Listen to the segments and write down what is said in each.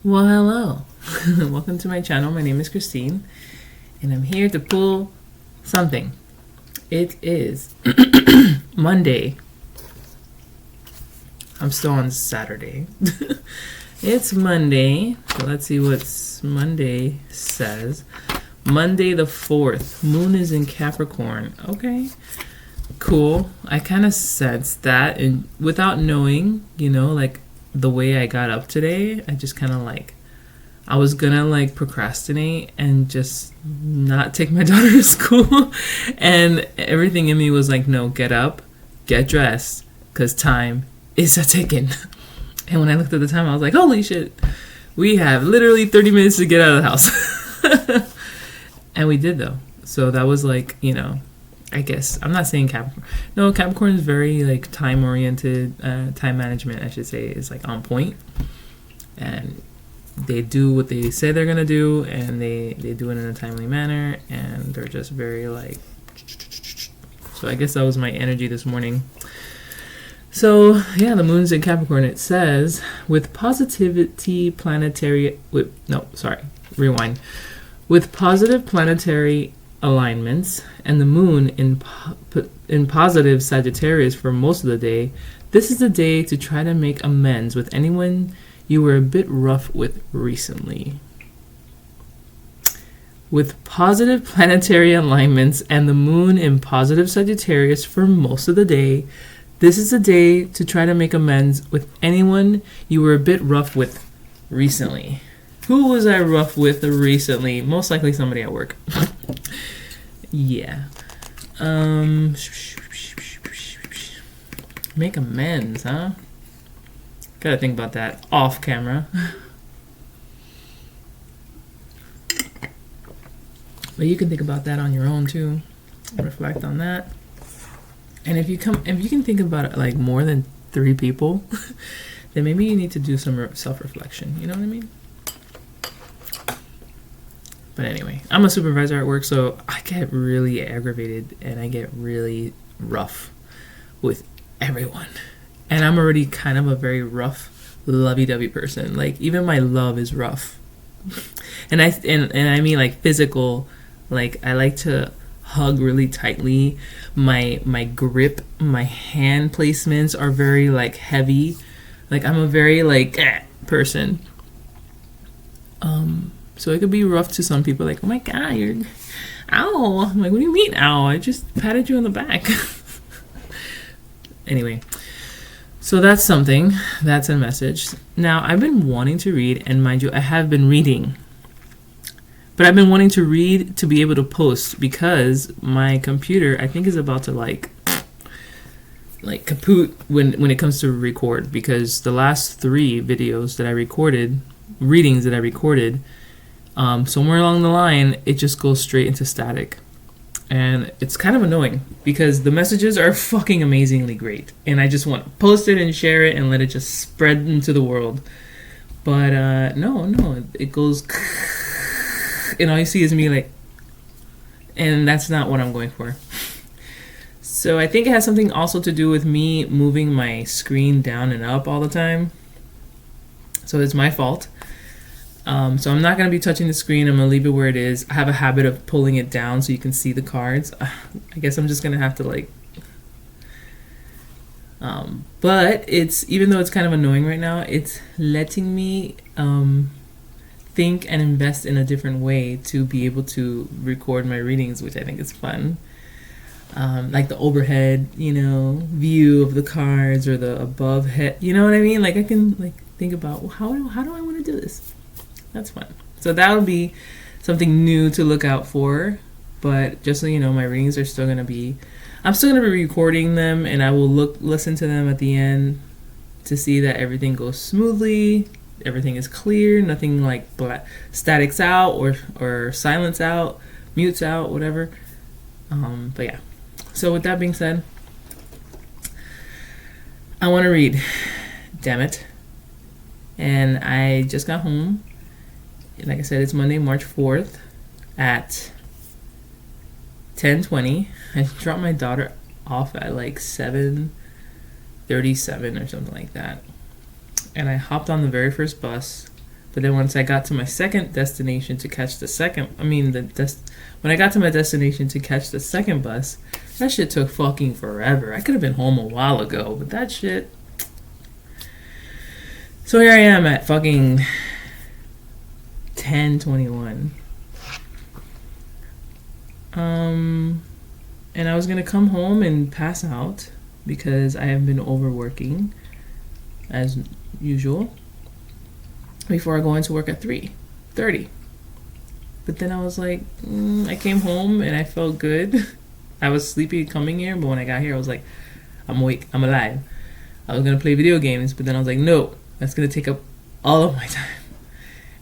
Well, hello. Welcome to my channel. My name is Christine, and I'm here to pull something. It is Monday. I'm still on Saturday. It's Monday. So let's see what Monday says. Monday the 4th. Moon is in Capricorn. Okay. Cool. I kind of sensed that, and without knowing, like the way I got up today, I just kind of I was gonna procrastinate and just not take my daughter to school. And everything in me was like, no, get up, get dressed, because time is a ticking. And when I looked at the time, I was like, holy shit, we have literally 30 minutes to get out of the house. And we did, though. So that was I guess, I'm not saying Capricorn. No, Capricorn is very time-oriented, time management, I should say, is on point. And they do what they say they're going to do, and they do it in a timely manner, and they're just very So I guess that was my energy this morning. So, yeah, the moon's in Capricorn. It says, with positivity planetary... rewind. With positive planetary alignments and the moon in positive Sagittarius for most of the day, this is the day to try to make amends with anyone you were a bit rough with recently. With positive planetary alignments and the moon in positive Sagittarius for most of the day, this is the day to try to make amends with anyone you were a bit rough with recently. Who was I rough with recently? Most likely somebody at work. Yeah. Make amends, huh? Gotta think about that off camera. But you can think about that on your own too. Reflect on that. And if you can think about it more than 3 people, then maybe you need to do some self-reflection. You know what I mean? But anyway, I'm a supervisor at work, so I get really aggravated and I get really rough with everyone. And I'm already kind of a very rough, lovey-dovey person. Even my love is rough. And I mean physical. I like to hug really tightly. My grip, my hand placements are very heavy. I'm a very person. So it could be rough to some people, oh my god, you're, ow. I'm like, what do you mean, ow? I just patted you on the back. Anyway, so that's something. That's a message. Now, I've been wanting to read, and mind you, I have been reading. But I've been wanting to read to be able to post because my computer, I think, is about to kaput when it comes to record, because the last 3 videos that I recorded, readings that I recorded, somewhere along the line, it just goes straight into static. And it's kind of annoying because the messages are fucking amazingly great. And I just want to post it and share it and let it just spread into the world. But no, it goes... And all you see is me and that's not what I'm going for. So I think it has something also to do with me moving my screen down and up all the time. So it's my fault. So I'm not going to be touching the screen. I'm going to leave it where it is. I have a habit of pulling it down so you can see the cards. I guess I'm just going to have to but it's, even though it's kind of annoying right now, it's letting me think and invest in a different way to be able to record my readings, which I think is fun. The overhead, view of the cards, or the above head, you know what I mean? I can think about, well, how do I want to do this? That's fun. So that'll be something new to look out for. But just so you know, my readings are still gonna be, I'm still gonna be recording them, and I will listen to them at the end to see that everything goes smoothly, everything is clear, nothing statics out or silence out, mutes out, whatever. But yeah. So with that being said, I want to read. Damn it. And I just got home. Like I said, it's Monday, March 4th at 10:20. I dropped my daughter off at 7:37 or something like that. And I hopped on the very first bus But then once I got to my second destination to catch the second, when I got to my destination to catch the second bus, that shit took fucking forever. I could have been home a while ago, but that shit. So here I am at fucking 10:21. And I was gonna come home and pass out because I have been overworking as usual before I go into work at 3:30. But then I was like, I came home and I felt good. I was sleepy coming here, but when I got here I was like, I'm awake, I'm alive. I was gonna play video games, but then I was like, no, that's gonna take up all of my time.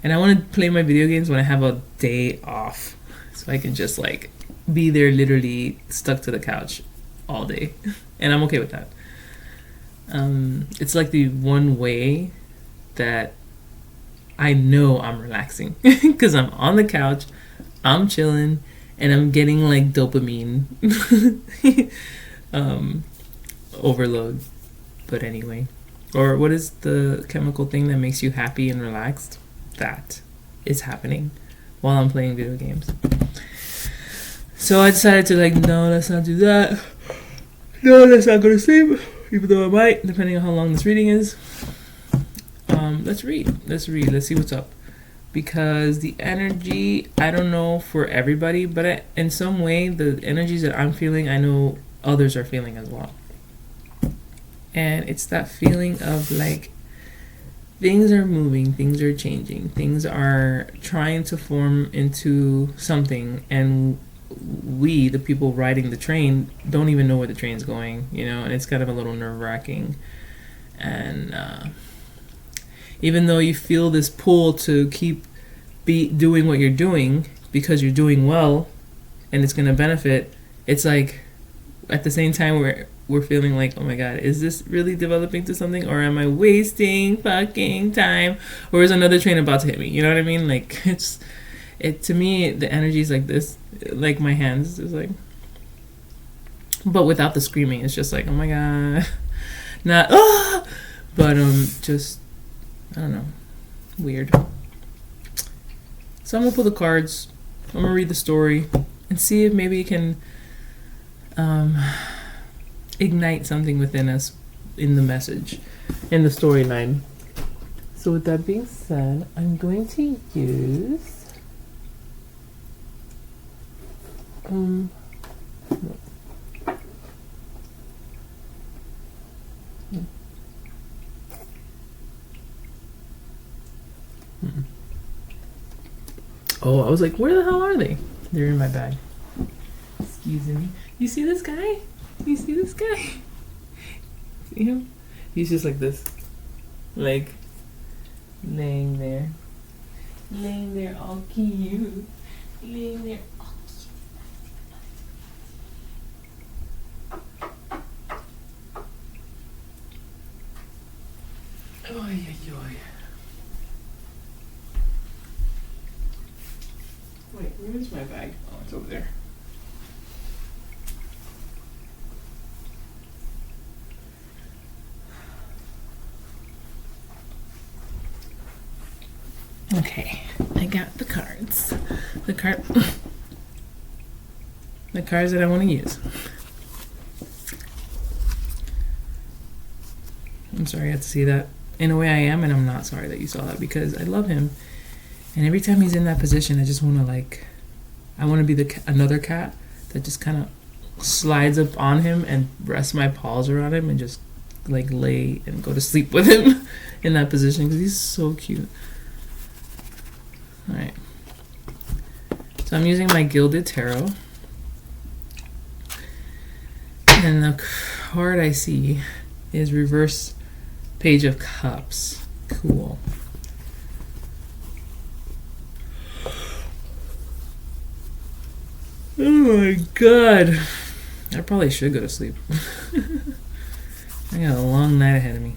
And I want to play my video games when I have a day off, so I can just like be there literally stuck to the couch all day. And I'm okay with that. It's like the one way that I know I'm relaxing because I'm on the couch, I'm chilling, and I'm getting like dopamine overload. But anyway, or what is the chemical thing that makes you happy and relaxed? That is happening while I'm playing video games. So I decided to like, no, let's not do that. No, let's not go to sleep, even though I might, depending on how long this reading is. Let's read. Let's see what's up. Because the energy, I don't know for everybody, but in some way, the energies that I'm feeling, I know others are feeling as well. And it's that feeling of like, things are moving, things are changing, things are trying to form into something, and we, the people riding the train, don't even know where the train's going, you know, and it's kind of a little nerve-wracking. And even though you feel this pull to keep doing what you're doing because you're doing well and it's going to benefit, it's like at the same time we're feeling like, oh my god, is this really developing to something, or am I wasting fucking time, or is another train about to hit me? You know what I mean? Like to me, the energy is like this, like my hands is like, but without the screaming. It's just like, oh my god, not but just, I don't know, weird. So I'm gonna pull the cards, I'm gonna read the story and see if maybe it can ignite something within us in the message, in the storyline. So with that being said, I'm going to use Oh, I was like, where the hell are they? They're in my bag. Excuse me. You see this guy? You see this guy? See him? He's just like this. Like, laying there. Laying there all cute. Laying there all cute. Oy, oy, oy. Wait, where's my bag? Oh, it's over there. Okay, I got the cards. The cards that I want to use. I'm sorry you had to see that. In a way I am, and I'm not sorry that you saw that, because I love him. And every time he's in that position, I just want to like, I want to be another cat that just kind of slides up on him and rests my paws around him and just like lay and go to sleep with him in that position, because he's so cute. All right. So I'm using my Gilded Tarot. And the card I see is Reverse Page of Cups. Cool. Oh my god. I probably should go to sleep. I got a long night ahead of me.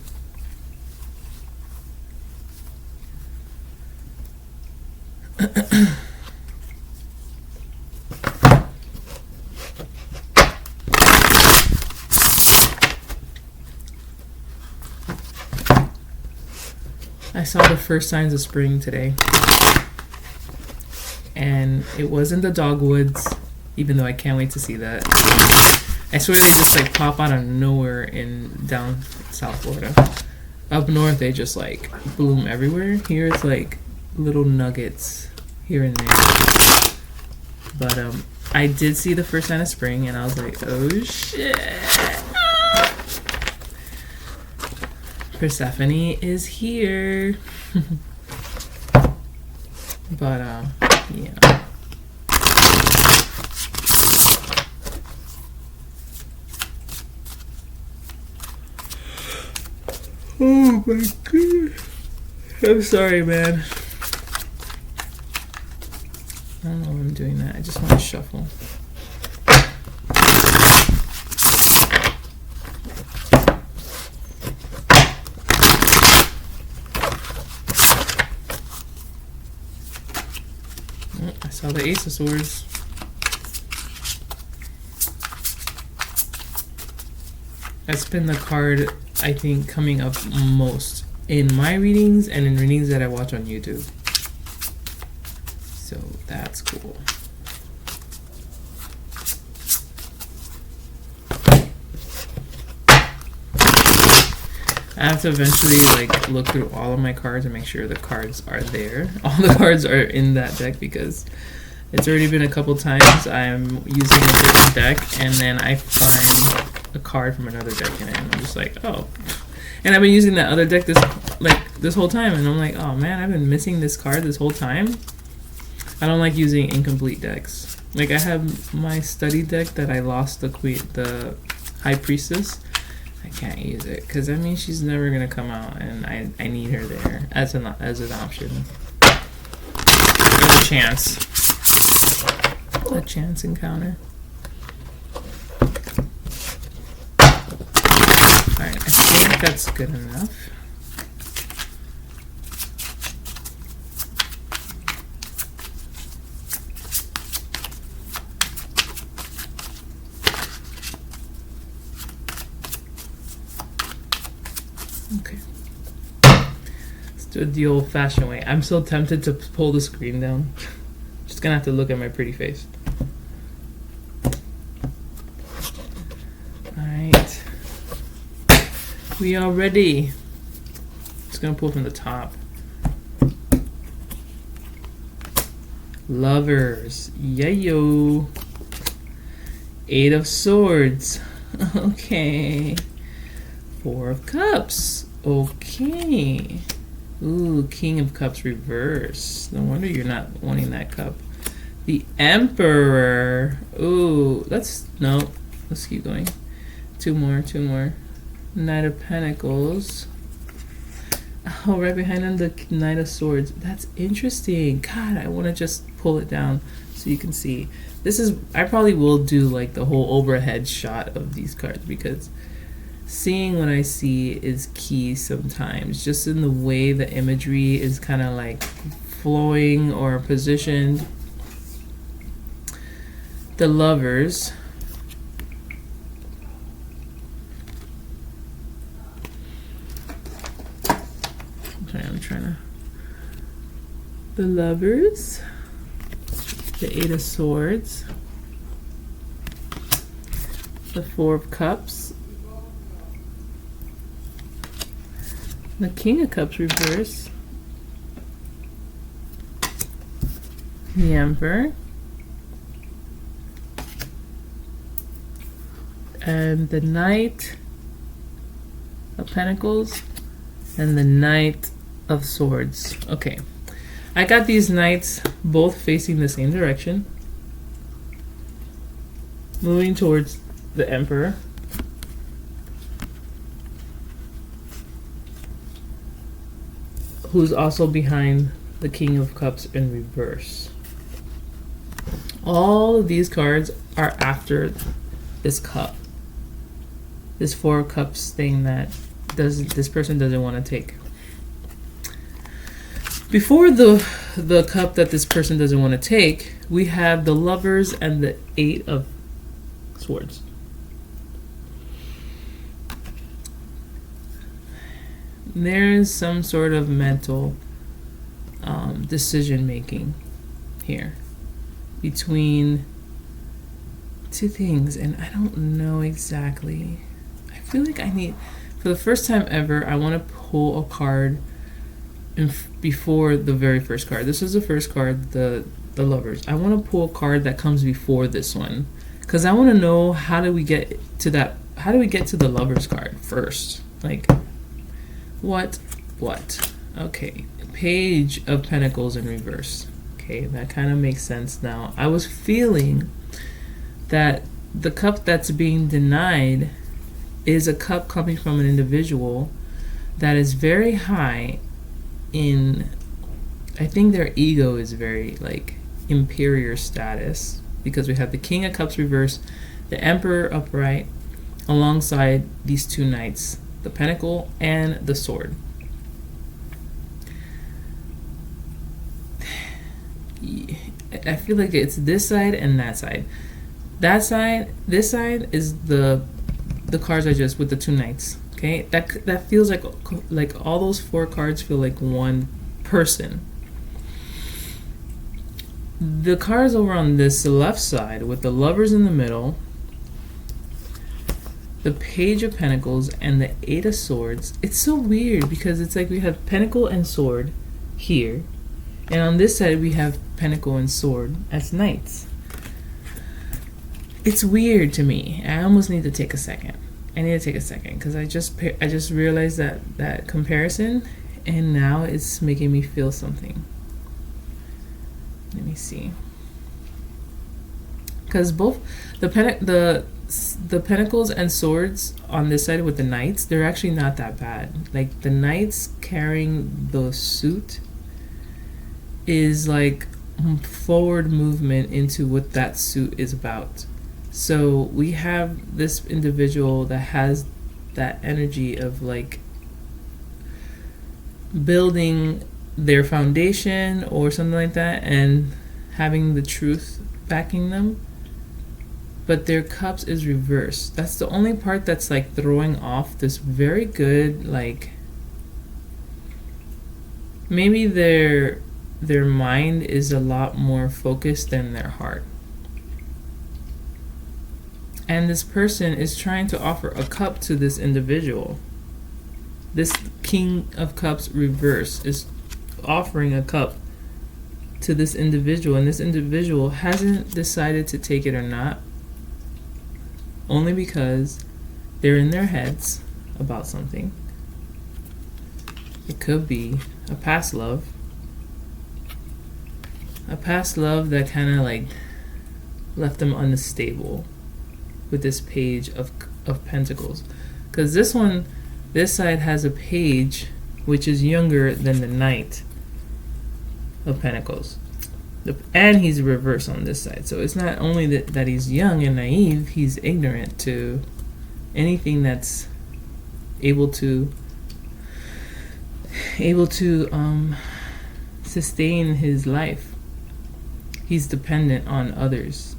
I I saw the first signs of spring today. And it wasn't the dogwoods, even though I can't wait to see that. I swear they just like pop out of nowhere in down South Florida. Up north they just like bloom everywhere. Here it's like little nuggets here and there. But I did see the first sign of spring and I was like, oh shit. Persephone is here. But yeah. Oh my god. I'm sorry, man. I don't know why I'm doing that. I just want to shuffle. I saw the Ace of Swords. That's been the card I think coming up most in my readings and in readings that I watch on YouTube. So that's cool. I have to eventually like look through all of my cards and make sure the cards are there. All the cards are in that deck because it's already been a couple times I'm using a different deck and then I find a card from another deck in it and I'm just like, oh. And I've been using that other deck this whole time and I'm like, oh man, I've been missing this card this whole time. I don't like using incomplete decks. Like I have my study deck that I lost the High Priestess. I can't use it because I mean she's never gonna come out, and I need her there as an option. There's a chance encounter. All right, I think that's good enough. Okay. Let's do it the old-fashioned way. I'm so tempted to pull the screen down. Just gonna have to look at my pretty face. Alright. We are ready. Just gonna pull from the top. Lovers. Yayo. 8 of Swords. Okay. 4 of Cups. Okay. Ooh, King of Cups reverse. No wonder you're not wanting that cup. The Emperor. Ooh, let's keep going. Two more. Knight of Pentacles. Oh, right behind him, the Knight of Swords. That's interesting. God, I want to just pull it down so you can see. I probably will do like the whole overhead shot of these cards because seeing what I see is key sometimes, just in the way the imagery is kind of like flowing or positioned. The Lovers. Okay, I'm trying to. The Lovers. The 8 of Swords. The 4 of Cups. The King of Cups reverse. The Emperor. And the Knight of Pentacles. And the Knight of Swords. Okay. I got these knights both facing the same direction. Moving towards the Emperor. Who's also behind the King of Cups in reverse. All of these cards are after this cup. This 4 of Cups thing that this person doesn't want to take. Before the cup that this person doesn't want to take, we have the Lovers and the 8 of Swords. There is some sort of mental decision making here between two things, and I don't know exactly. I feel like I need, for the first time ever, I want to pull a card before the very first card. This is the first card, the Lovers. I want to pull a card that comes before this one, because I want to know how do we get to that. How do we get to the Lovers card first? Like, what? Okay, Page of Pentacles in reverse. Okay, that kind of makes sense now. I was feeling that the cup that's being denied is a cup coming from an individual that is very high in, I think their ego is very like inferior status, because we have the King of Cups reverse, the Emperor upright, alongside these two knights, the Pentacle and the Sword. I feel like it's this side and that side. This side is the cards I just, with the two knights. Okay, that feels like all those four cards feel like one person. The cards over on this left side with the Lovers in the middle, the Page of Pentacles, and the Eight of Swords. It's so weird because it's like we have Pentacle and Sword here, and on this side we have Pentacle and Sword as knights. It's weird to me. I almost need to take a second. I need to take a second because I just realized that comparison, and now it's making me feel something. Let me see. Because both the Pentacles and Swords on this side with the Knights, they're actually not that bad. Like the Knights carrying the suit is like forward movement into what that suit is about. So we have this individual that has that energy of like building their foundation or something like that, and having the truth backing them, but their cups is reversed. That's the only part that's like throwing off this very good, like maybe their mind is a lot more focused than their heart. And this person is trying to offer a cup to this individual. This King of Cups reverse is offering a cup to this individual, and this individual hasn't decided to take it or not, only because they're in their heads about something. It could be a past love that kind of like left them unstable with this Page of Pentacles, because this side has a Page which is younger than the Knight of Pentacles, and he's reversed on this side. So it's not only that he's young and naive, he's ignorant to anything that's able to sustain his life. He's dependent on others.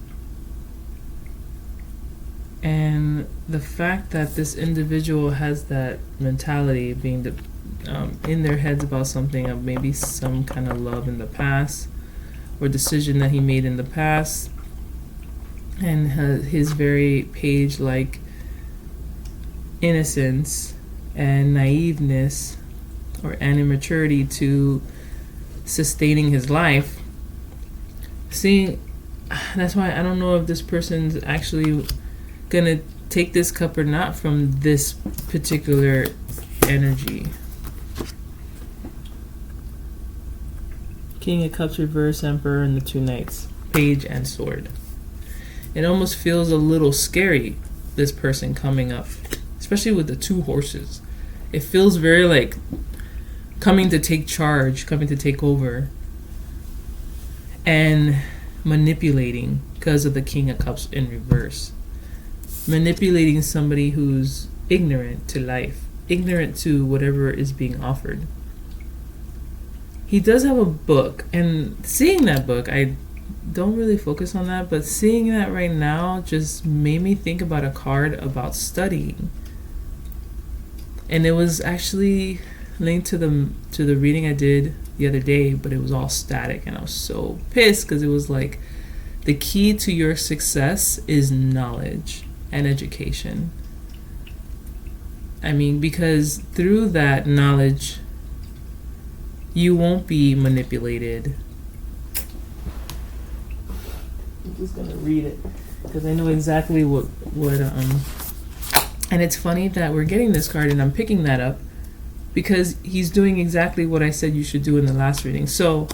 And the fact that this individual has that mentality, being in their heads about something of maybe some kind of love in the past or decision that he made in the past, and his very Page-like innocence and naiveness or immaturity to sustaining his life. That's why I don't know if this person's actually gonna take this cup or not from this particular energy. King of Cups reverse, Emperor, and the two Knights, Page and Sword. It almost feels a little scary, this person coming up, especially with the two horses. It feels very like coming to take charge, coming to take over, and manipulating because of the King of Cups in reverse. Manipulating somebody who's ignorant to life, ignorant to whatever is being offered. He does have a book, and seeing that book, I don't really focus on that, but seeing that right now just made me think about a card about studying. And it was actually link to the reading I did the other day, but it was all static, and I was so pissed because it was like, the key to your success is knowledge and education. I mean, because through that knowledge, you won't be manipulated. I'm just gonna read it because I know exactly what and it's funny that we're getting this card and I'm picking that up because he's doing exactly what I said you should do in the last reading. So,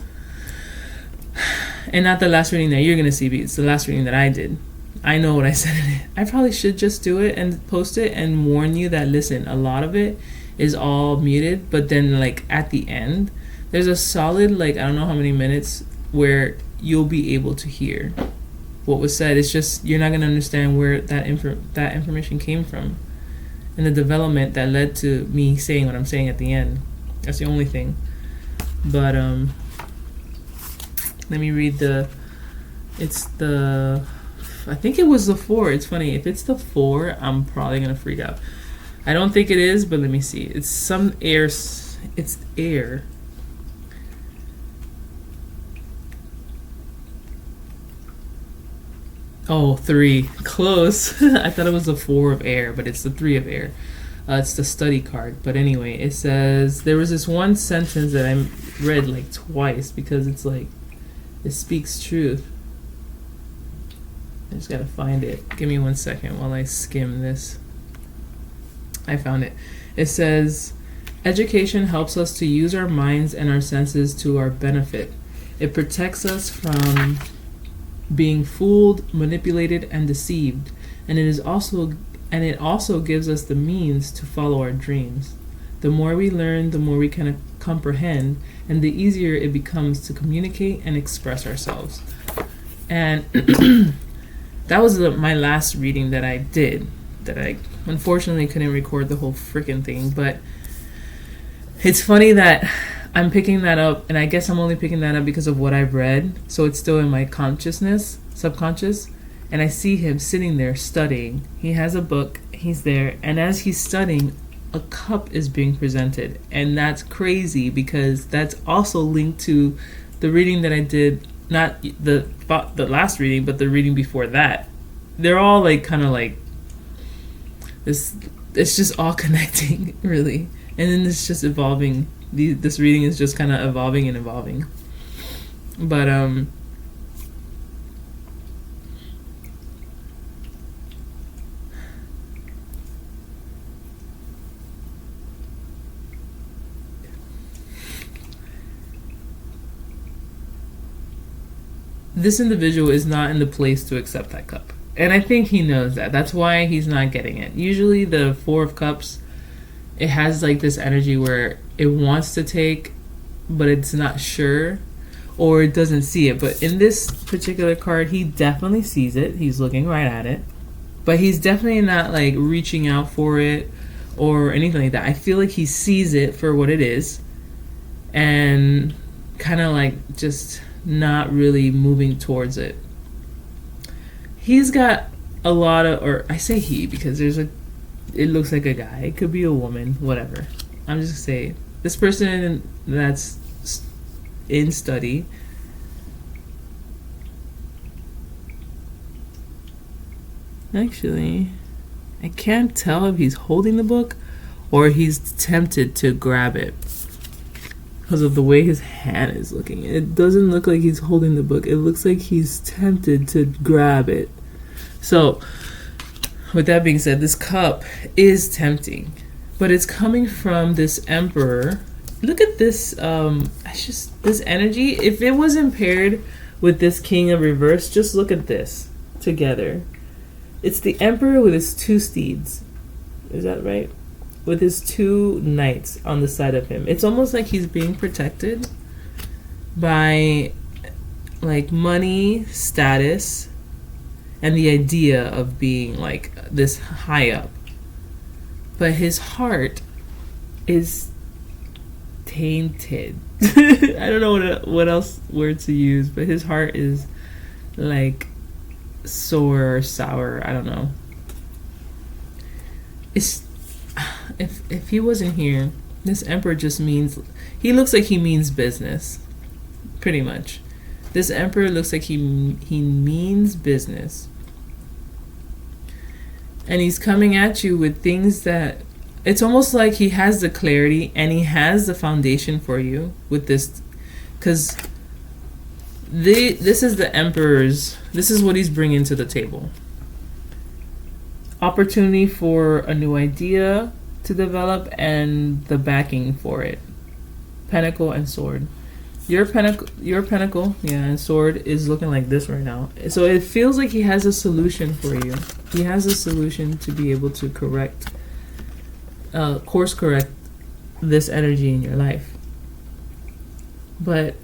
and not the last reading that you're gonna see, it's the last reading that I did. I know what I said in it. I probably should just do it and post it and warn you that, listen, a lot of it is all muted, but then like at the end, there's a solid, like, I don't know how many minutes where you'll be able to hear what was said. It's just, you're not going to understand where that information came from and the development that led to me saying what I'm saying at the end. That's the only thing. But let me read I think it was the 4. It's funny, if it's the 4, I'm probably going to freak out. I don't think it is, but let me see. It's some air. It's air. Oh, 3. Close. I thought it was the 4 of air, but it's the 3 of air. It's the study card. But anyway, it says, there was this one sentence that I read like twice because it's like, it speaks truth. I just gotta find it. Give me 1 second while I skim this. I found it. It says, education helps us to use our minds and our senses to our benefit. It protects us from being fooled, manipulated, and deceived. And it also gives us the means to follow our dreams. The more we learn, the more we can comprehend, and the easier it becomes to communicate and express ourselves. And that was my last reading that I did, that I unfortunately couldn't record the whole freaking thing. But it's funny that I'm picking that up, and I guess I'm only picking that up because of what I've read, so it's still in my consciousness, subconscious, and I see him sitting there studying. He has a book, he's there, and as he's studying, a cup is being presented, and that's crazy because that's also linked to the reading that I did, not the last reading, but the reading before that. They're all like kind of like this. It's just all connecting, really, and then it's just evolving. This reading is just kind of evolving and evolving. But this individual is not in the place to accept that cup. And I think he knows that. That's why he's not getting it. Usually the 4 of Cups, it has like this energy where it wants to take, but it's not sure, or it doesn't see it. But in this particular card, he definitely sees it. He's looking right at it. But he's definitely not like reaching out for it or anything like that. I feel like he sees it for what it is and kind of like just not really moving towards it. He's got a lot of, or I say he because it looks like a guy. It could be a woman, whatever. I'm just saying, this person that's in study, actually, I can't tell if he's holding the book or he's tempted to grab it because of the way his hand is looking. It doesn't look like he's holding the book. It looks like he's tempted to grab it. So, with that being said, this cup is tempting, but it's coming from this emperor. Look at this, this energy. If it wasn't paired with this king of reverse, just look at this together. It's the emperor with his 2 steeds. Is that right? With his 2 knights on the side of him. It's almost like he's being protected by like money, status, and the idea of being like this high up. But his heart is tainted. I don't know what else word to use, but his heart is like sore or sour. I don't know. It's if he wasn't here, This Emperor just means, he looks like he means business, pretty much. This Emperor looks like he means business. And he's coming at you with things that, it's almost like he has the clarity and he has the foundation for you with this, because this is the Emperor's, this is what he's bringing to the table. Opportunity for a new idea to develop and the backing for it. Pentacle and sword. Your pentacle, yeah, and sword is looking like this right now. So it feels like he has a solution for you. He has a solution to be able to course correct this energy in your life. But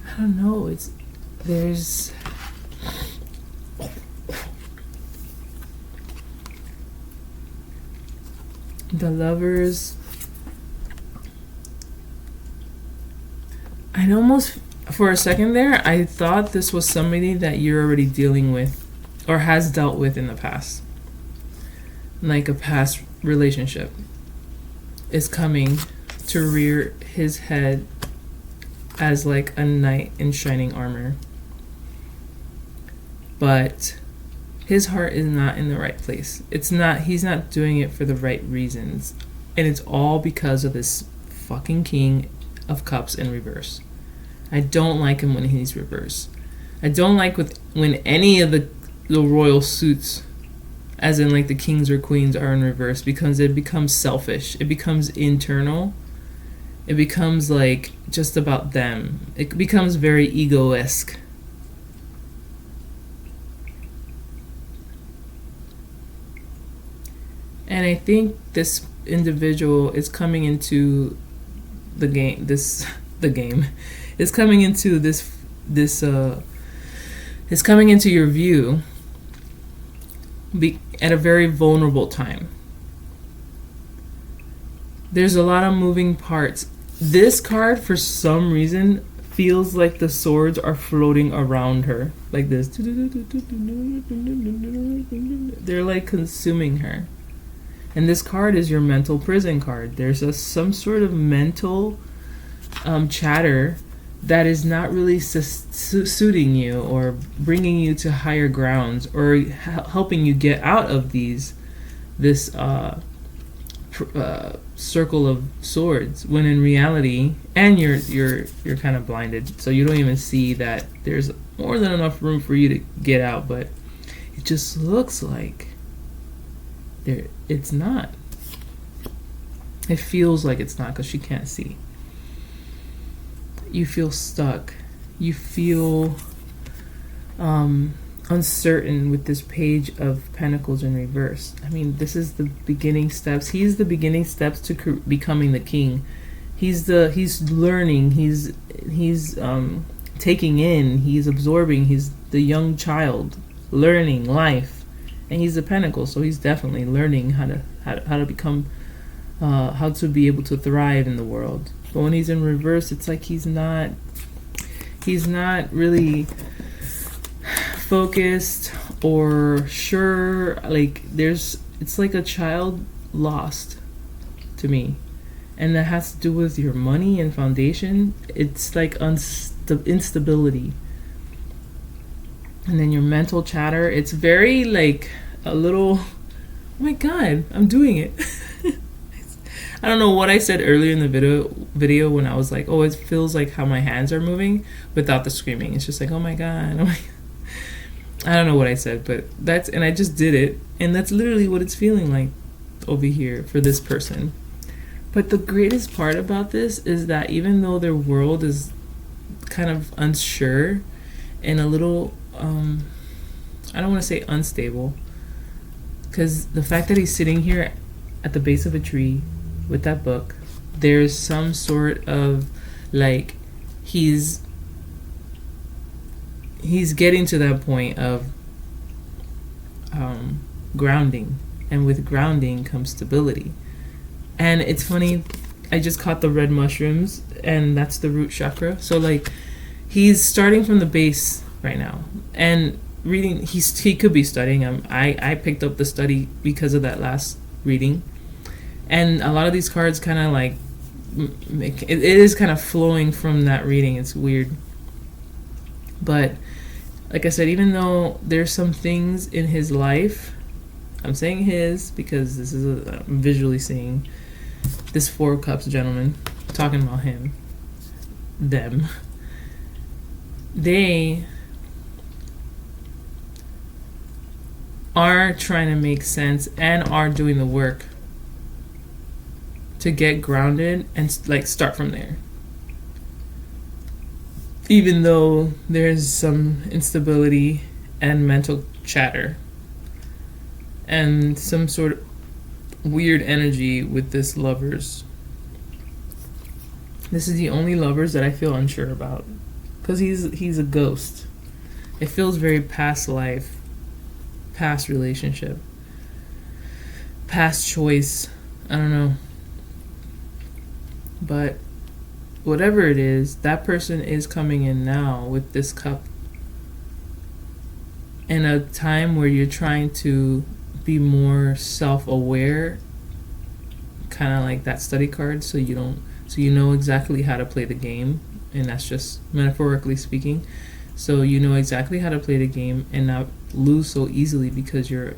I don't know, there's the Lovers. I almost, for a second there, I thought this was somebody that you're already dealing with or has dealt with in the past. Like a past relationship is coming to rear his head as like a knight in shining armor. But his heart is not in the right place. He's not doing it for the right reasons. And it's all because of this fucking King of Cups in reverse. I don't like him when he's reversed. I don't like when any of the royal suits, as in like the kings or queens, are in reverse, because it becomes selfish. It becomes internal. It becomes like just about them. It becomes very ego-esque. And I think this individual is coming into the game. Is coming into is coming into your view at a very vulnerable time. There's a lot of moving parts. This card, for some reason, feels like the swords are floating around her like this. They're like consuming her. And this card is your mental prison card. There's some sort of mental chatter that is not really suiting you or bringing you to higher grounds or helping you get out of this circle of swords, when in reality, and you're kind of blinded, so you don't even see that there's more than enough room for you to get out, but it just looks like it's not. It feels like it's not, because she can't see. You feel stuck. You feel uncertain with this Page of Pentacles in reverse. I mean, this is the beginning steps. He's the beginning steps to becoming the king. He's learning. He's taking in. He's absorbing. He's the young child learning life. And he's the Pentacle, so he's definitely learning how to become, how to be able to thrive in the world. But when he's in reverse, it's like he's not really focused or sure. Like it's like a child lost to me, and that has to do with your money and foundation. It's like instability. And then your mental chatter, it's very like a little, oh my god, I'm doing it. I don't know what I said earlier in the video when I was like, oh, it feels like how my hands are moving without the screaming. It's just like, oh my god. Oh my. I don't know what I said, but and I just did it, and that's literally what it's feeling like over here for this person. But the greatest part about this is that even though their world is kind of unsure and a little I don't want to say unstable, because the fact that he's sitting here at the base of a tree with that book, there's some sort of like he's getting to that point of grounding, and with grounding comes stability. And it's funny, I just caught the red mushrooms, and that's the root chakra. So like he's starting from the base right now, and reading. He could be studying. I picked up the study because of that last reading, and a lot of these cards kind of like it is kind of flowing from that reading. It's weird, but like I said, even though there's some things in his life, I'm saying his because this is I'm visually seeing this Four of Cups gentleman, talking about him, them. They are trying to make sense and are doing the work to get grounded and like start from there. Even though there's some instability and mental chatter and some sort of weird energy with this Lovers. This is the only Lovers that I feel unsure about, because he's a ghost. It feels very past life, past relationship, past choice. I don't know. But whatever it is, that person is coming in now with this cup in a time where you're trying to be more self-aware, kind of like that study card, so you know exactly how to play the game, and that's just metaphorically speaking. So you know exactly how to play the game and not lose so easily because you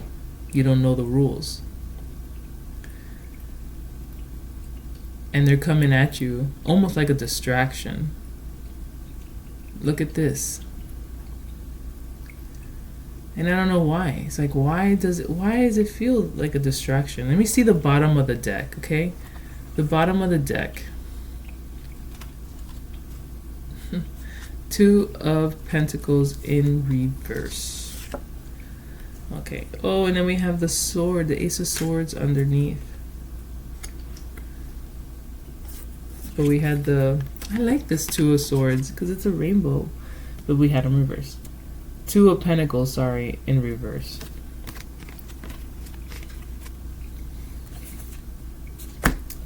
don't know the rules. And they're coming at you almost like a distraction. Look at this. And I don't know why. It's like, why does it feel like a distraction? Let me see the bottom of the deck, okay? The bottom of the deck. Two of Pentacles in reverse. Okay. Oh, and then we have the sword, the Ace of Swords underneath. But we had I like this Two of Swords because it's a rainbow. But we had them reversed. Two of Pentacles, sorry, in reverse.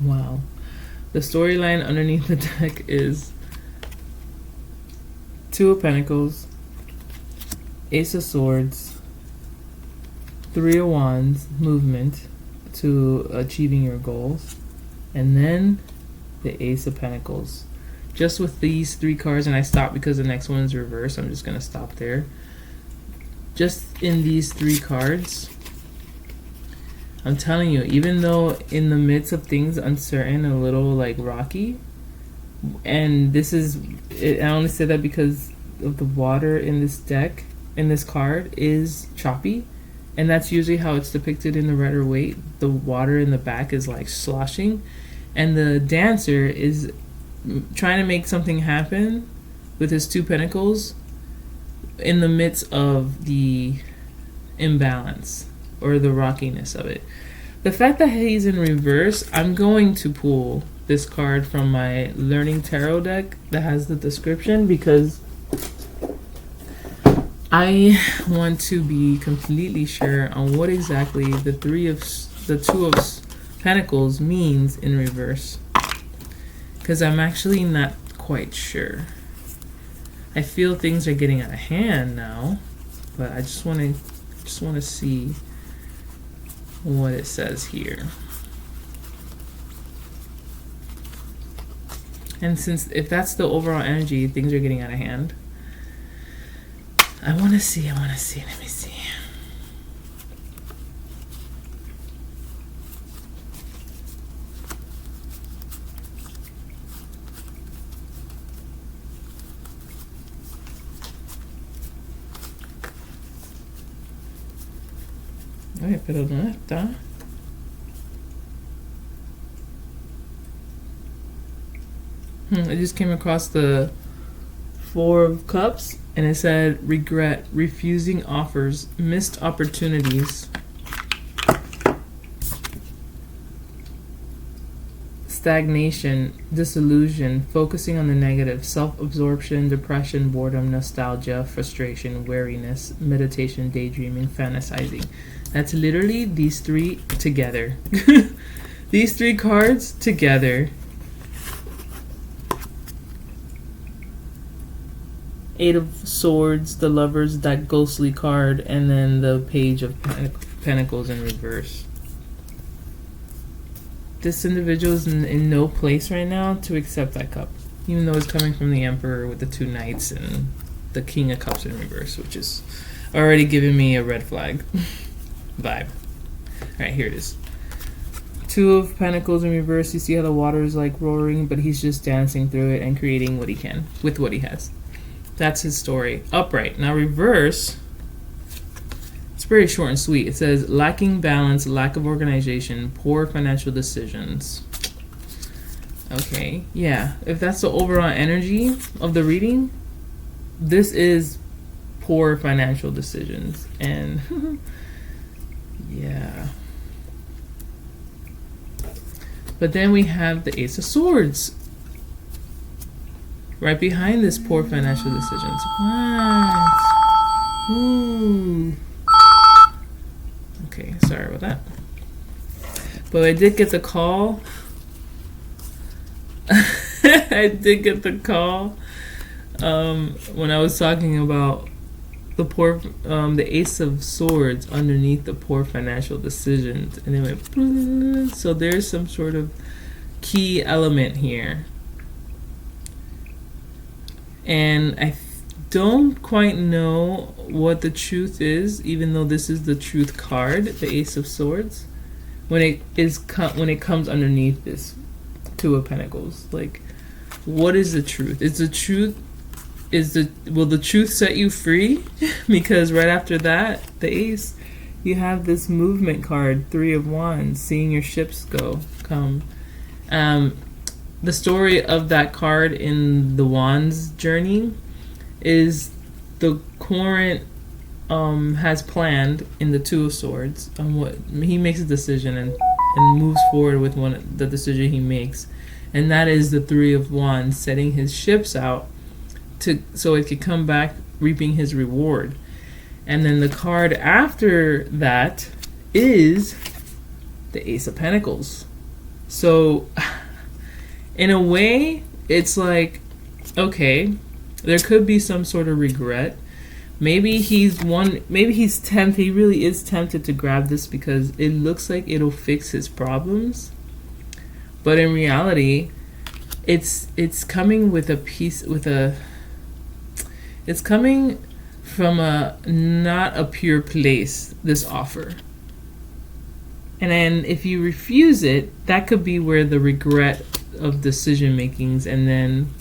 Wow. The storyline underneath the deck is Two of Pentacles, Ace of Swords, Three of Wands, movement to achieving your goals, and then the Ace of Pentacles. Just with these three cards, and I stopped because the next one is reversed. I'm just going to stop there. Just in these three cards, I'm telling you, even though in the midst of things uncertain, a little like rocky, and this is, I only say that because of the water in this deck, in this card, is choppy, and that's usually how it's depicted in the Rider Waite. The water in the back is like sloshing, and the dancer is trying to make something happen with his Two Pentacles in the midst of the imbalance or the rockiness of it. The fact that he's in reverse, I'm going to pull this card from my Learning Tarot deck that has the description, because I want to be completely sure on what exactly the Two of Pentacles means in reverse, because I'm actually not quite sure. I feel things are getting out of hand now, but I just want to see what it says here. And if that's the overall energy, things are getting out of hand. I want to see. Let me see. Pero no está. I just came across the Four of Cups, and it said regret, refusing offers, missed opportunities, stagnation, disillusion, focusing on the negative, self-absorption, depression, boredom, nostalgia, frustration, weariness, meditation, daydreaming, fantasizing. That's literally these three together. These three cards together Eight of Swords, the Lovers, that ghostly card, and then the Page of Pentacles in reverse. This individual is in no place right now to accept that cup, even though it's coming from the Emperor with the 2 Knights and the King of Cups in reverse, which is already giving me a red flag vibe. Alright, here it is. 2 of Pentacles in reverse. You see how the water is like roaring, but he's just dancing through it and creating what he can with what he has. That's his story. Upright. Now reverse, it's very short and sweet. It says lacking balance, lack of organization, poor financial decisions. Okay, yeah. If that's the overall energy of the reading, this is poor financial decisions. And yeah. But then we have the Ace of Swords right behind this poor financial decisions. What? Ooh. Okay, sorry about that. But I did get the call. I did get the call when I was talking about the Ace of Swords underneath the poor financial decisions, and it went. So there's some sort of key element here, and I don't quite know what the truth is, even though this is the truth card, the Ace of Swords. When it comes underneath this 2 of Pentacles, like, what is the truth? Will the truth set you free? Because right after that, the Ace, you have this movement card, 3 of Wands, seeing your ships come. The story of that card in the Wands journey is the current has planned in the 2 of Swords on what he makes a decision and moves forward with the decision he makes, and that is the 3 of Wands, setting his ships out so it could come back reaping his reward. And then the card after that is the Ace of Pentacles. So in a way, it's like, okay, there could be some sort of regret. Maybe he's tempted, he really is tempted to grab this because it looks like it'll fix his problems. But in reality, it's coming with it's coming from not a pure place, this offer. And then if you refuse it, that could be where the regret of decision makings, and then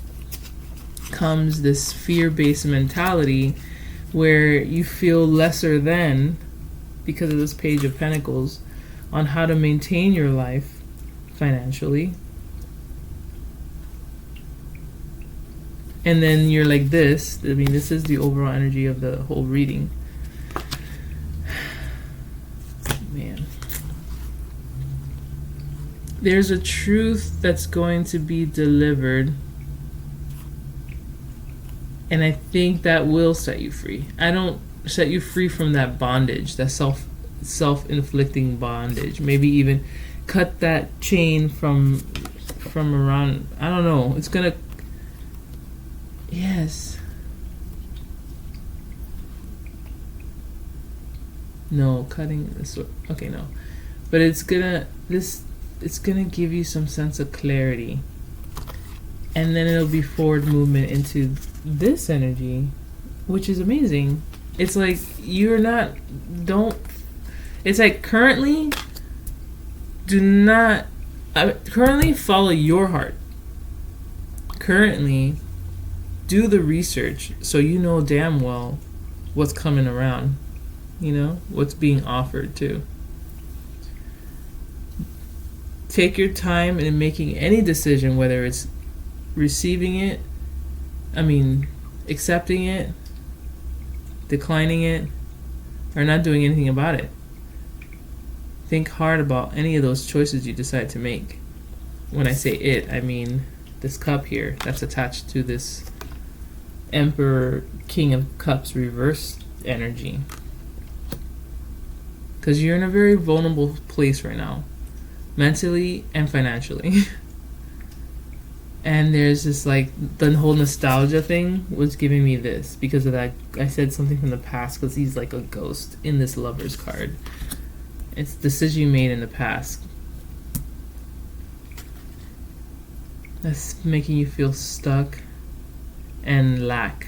comes this fear-based mentality where you feel lesser than, because of this Page of Pentacles, on how to maintain your life financially. And then you're like this. I mean, this is the overall energy of the whole reading. Man. There's a truth that's going to be delivered, and I think that will set you free. I don't set you free from that bondage, that self-inflicting bondage. Maybe even cut that chain from around. I don't know. It's gonna. Yes. No, cutting this. Okay, no. But it's gonna give you some sense of clarity. And then it'll be forward movement into this energy, which is amazing. It's like it's like currently follow your heart. Currently do the research so you know damn well what's coming around, what's being offered too. Take your time in making any decision, whether it's receiving it, accepting it, declining it, or not doing anything about it. Think hard about any of those choices you decide to make. When I say it, I mean this cup here that's attached to this Emperor, King of Cups reverse energy. Because you're in a very vulnerable place right now, mentally and financially. And there's this like the whole nostalgia thing was giving me this because of that. I said something from the past because he's like a ghost in this Lover's card. It's decision you made in the past that's making you feel stuck and lack.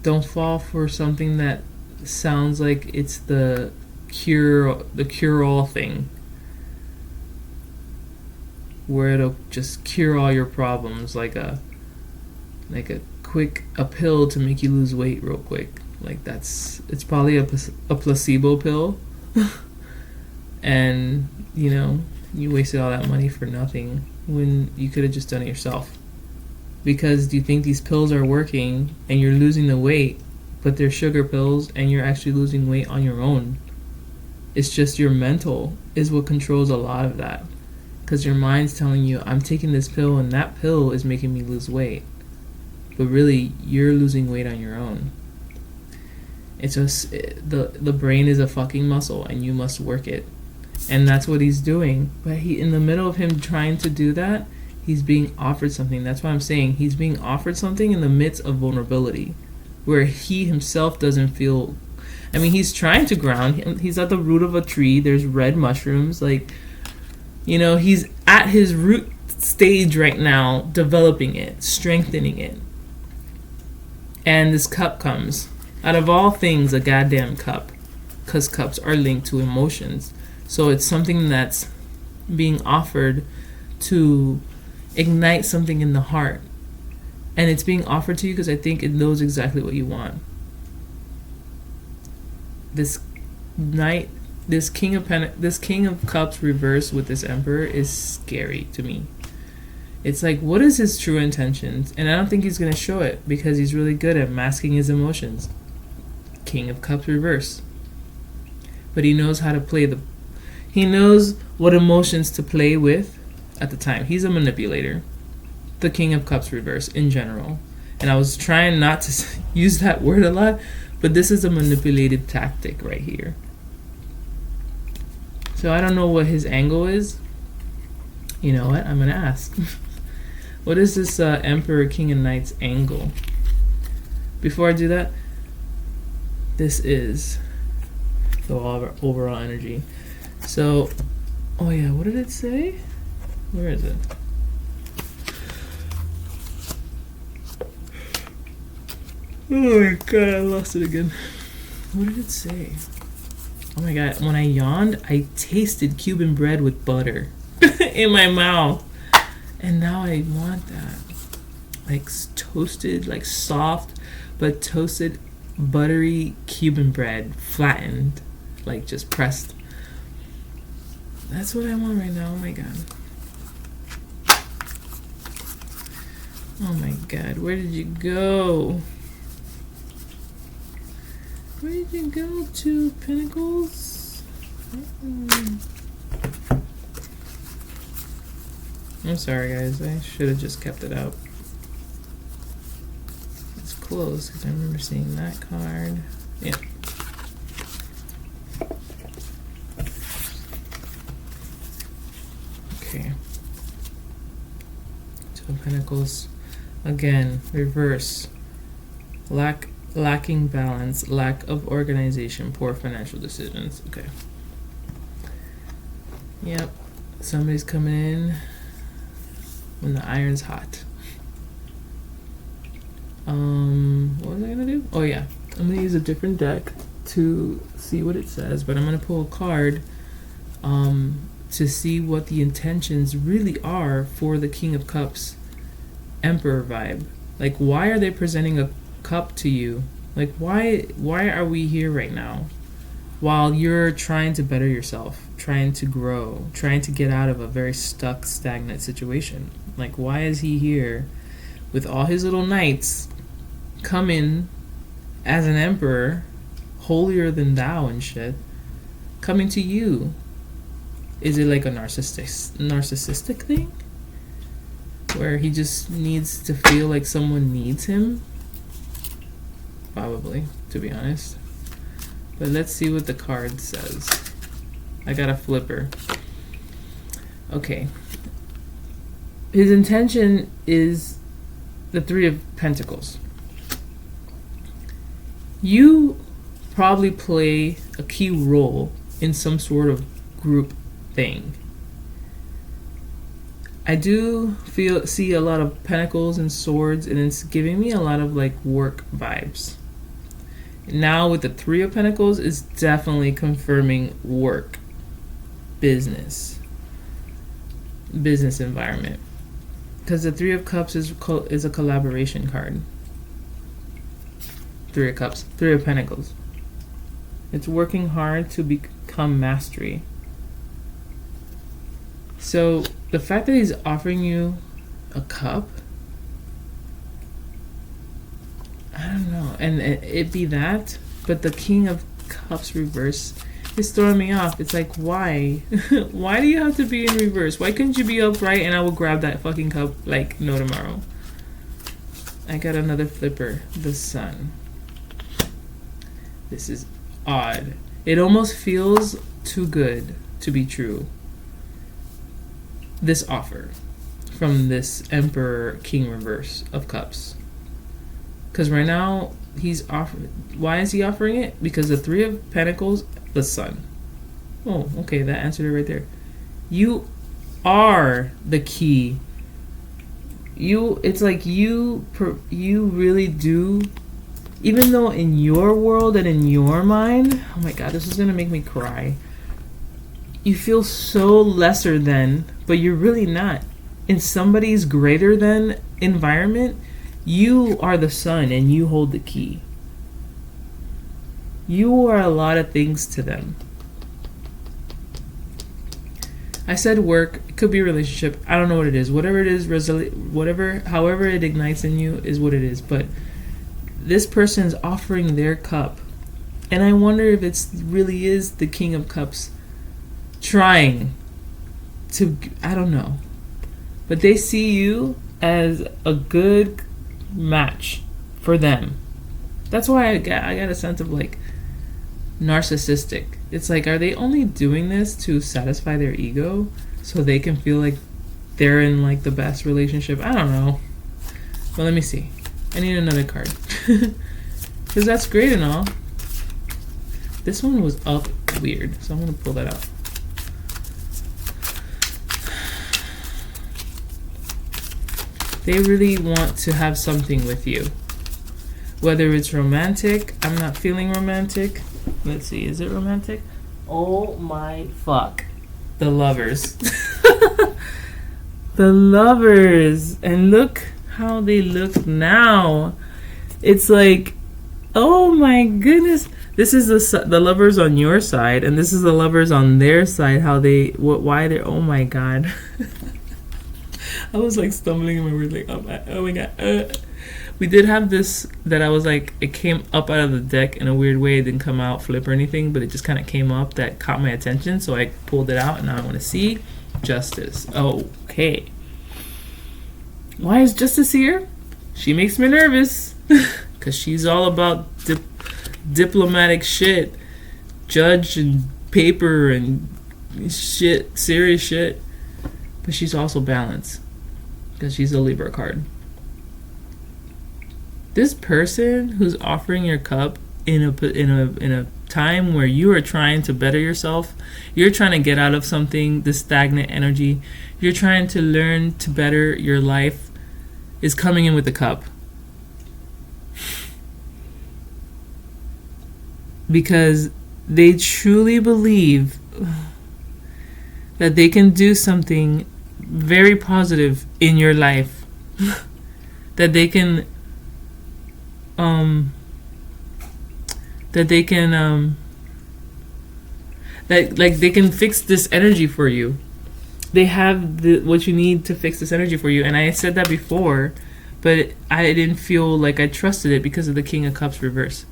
Don't fall for something that sounds like it's the cure-all thing, where it'll just cure all your problems, like a pill to make you lose weight real quick. Like it's probably a placebo pill, and you wasted all that money for nothing when you could have just done it yourself. Because do you think these pills are working and you're losing the weight, but they're sugar pills and you're actually losing weight on your own? It's just your mental is what controls a lot of that. Because your mind's telling you, I'm taking this pill and that pill is making me lose weight. But really, you're losing weight on your own. It's just, the brain is a fucking muscle and you must work it. And that's what he's doing. But in the middle of him trying to do that, he's being offered something. That's why I'm saying he's being offered something in the midst of vulnerability, where he himself doesn't feel. I mean, he's trying to ground. He's at the root of a tree. There's red mushrooms. Like, he's at his root stage right now, developing it, strengthening it. And this cup comes. Out of all things, a goddamn cup. Because cups are linked to emotions. So it's something that's being offered to ignite something in the heart, and it's being offered to you because I think it knows exactly what you want. This King of Cups reversed with this Emperor is scary to me. It's like, what is his true intentions? And I don't think he's going to show it because he's really good at masking his emotions. King of Cups reverse, but he knows how to play he knows what emotions to play with at the time. He's a manipulator. The King of Cups reverse in general. And I was trying not to use that word a lot, but this is a manipulative tactic right here. So I don't know what his angle is. You know what? I'm going to ask. What is this Emperor, King of Knights angle? Before I do that, this is the overall energy. So, oh yeah, what did it say? Where is it? Oh my god, I lost it again. What did it say? Oh my god, when I yawned, I tasted Cuban bread with butter in my mouth. And now I want that. Like toasted, like soft, but toasted, buttery Cuban bread, flattened, like just pressed. That's what I want right now. Oh my god. Oh my god, where did you go? Where did you go to, Pinnacles? I'm sorry guys, I should have just kept it out. It's close because I remember seeing that card. Yeah. Okay. Two of Pentacles. Again, reverse. Lacking balance, lack of organization, poor financial decisions. Okay. Yep. Somebody's coming in when the iron's hot. What was I gonna do? Oh yeah. I'm gonna use a different deck to see what it says, but I'm gonna pull a card to see what the intentions really are for the King of Cups Emperor vibe. Like, why are they presenting a cup to you? Like, why are we here right now while you're trying to better yourself, trying to grow, trying to get out of a very stuck, stagnant situation? Like, why is he here with all his little knights coming as an emperor, holier than thou and shit, coming to you? Is it like a narcissistic thing where he just needs to feel like someone needs him? Probably, to be honest. But let's see what the card says. I got a flipper. Okay. his intention is the Three of Pentacles. You probably play a key role in some sort of group thing. I do see a lot of pentacles and swords, and it's giving me a lot of like work vibes. Now with the Three of Pentacles, it's definitely confirming work, business environment. Because the Three of Cups is a collaboration card. Three of Cups, Three of Pentacles. It's working hard to become mastery. So the fact that he's offering you a cup, I don't know, and it be that, but the King of Cups reverse is throwing me off. It's like, why? Why do you have to be in reverse? Why couldn't you be upright and I will grab that fucking cup like no tomorrow? I got another flipper, the Sun. This is odd. It almost feels too good to be true. This offer from this Emperor King reverse of Cups. Because right now he's offering. Why is he offering it? Because the Three of Pentacles, the Sun. Oh, okay, that answered it right there. You are the key. It's like you really do. Even though in your world and in your mind, oh my god, this is gonna make me cry. You feel so lesser than, but you're really not. In somebody's greater than environment, you are the sun and you hold the key. You are a lot of things to them. I said work, it could be relationship, I don't know what it is. Whatever it is, however it ignites in you is what it is. But this person's offering their cup. And I wonder if it really is the King of Cups trying to, I don't know. But they see you as a good match for them. That's why I got a sense of like narcissistic. It's like, are they only doing this to satisfy their ego so they can feel like they're in like the best relationship? I don't know. Well, let me see. I need another card. Because that's great and all. This one was up weird, so I'm going to pull that out. They really want to have something with you. Whether it's romantic, I'm not feeling romantic. Let's see, is it romantic? Oh my fuck. The Lovers. The Lovers. And look how they look now. It's like, oh my goodness. This is the Lovers on your side, and this is the Lovers on their side. Why they're, oh my god. I was like stumbling in my words, like, oh my god. We did have this that I was like, it came up out of the deck in a weird way. It didn't come out flip or anything, but it just kind of came up that caught my attention. So I pulled it out, and now I want to see Justice. Okay. Why is Justice here? She makes me nervous because she's all about diplomatic shit, judge and paper and shit, serious shit. But she's also balanced because she's a Libra card. This person who's offering your cup in a time where you are trying to better yourself, you're trying to get out of something, this stagnant energy, you're trying to learn to better your life, is coming in with the cup. Because they truly believe that they can do something very positive in your life. That they can they can fix this energy for you. They have what you need to fix this energy for you. And I said that before, but I didn't feel like I trusted it because of the King of Cups reverse.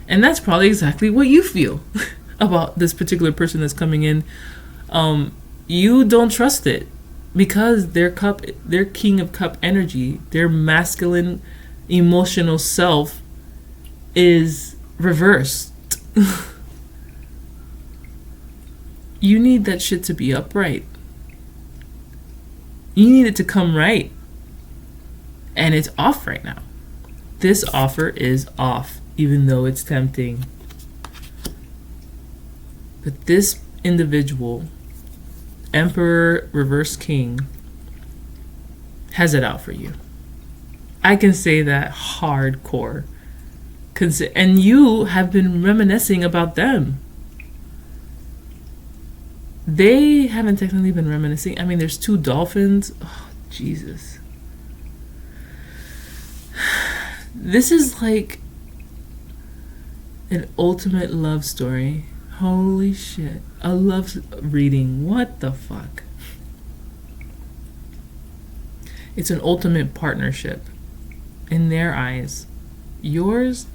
And that's probably exactly what you feel about this particular person that's coming in. You don't trust it because their King of Cup energy, their masculine emotional self is reversed. You need that shit to be upright. You need it to come right. And it's off right now. This offer is off, even though it's tempting. But this individual, Emperor Reverse King, has it out for you. I can say that hardcore. And you have been reminiscing about them. They haven't technically been reminiscing. I mean, there's 2 dolphins. Oh, Jesus. This is like an ultimate love story. Holy shit. A love reading. What the fuck? It's an ultimate partnership. In their eyes. Yours,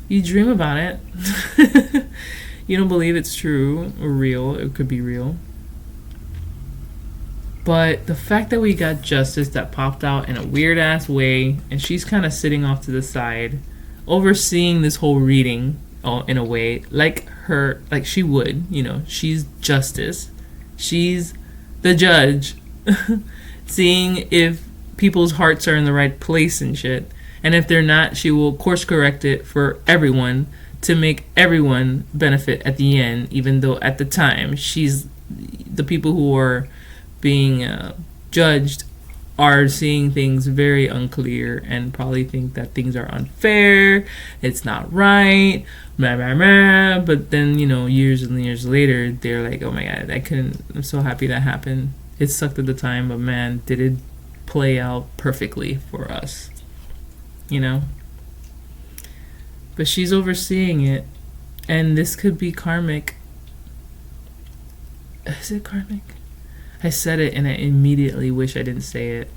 you dream about it. You don't believe it's true or real. It could be real. But the fact that we got Justice that popped out in a weird ass way, and she's kind of sitting off to the side, overseeing this whole reading, in a way, like she would, she's Justice. She's the judge, seeing if people's hearts are in the right place and shit. And if they're not, she will course correct it for everyone to make everyone benefit at the end, even though at the time she's the people who are being judged are seeing things very unclear and probably think that things are unfair, it's not right, blah, blah, blah. But then, years and years later, they're like, oh my God, I'm so happy that happened. It sucked at the time, but man, did it play out perfectly for us, But she's overseeing it, and this could be karmic. Is it karmic? I said it and I immediately wish I didn't say it.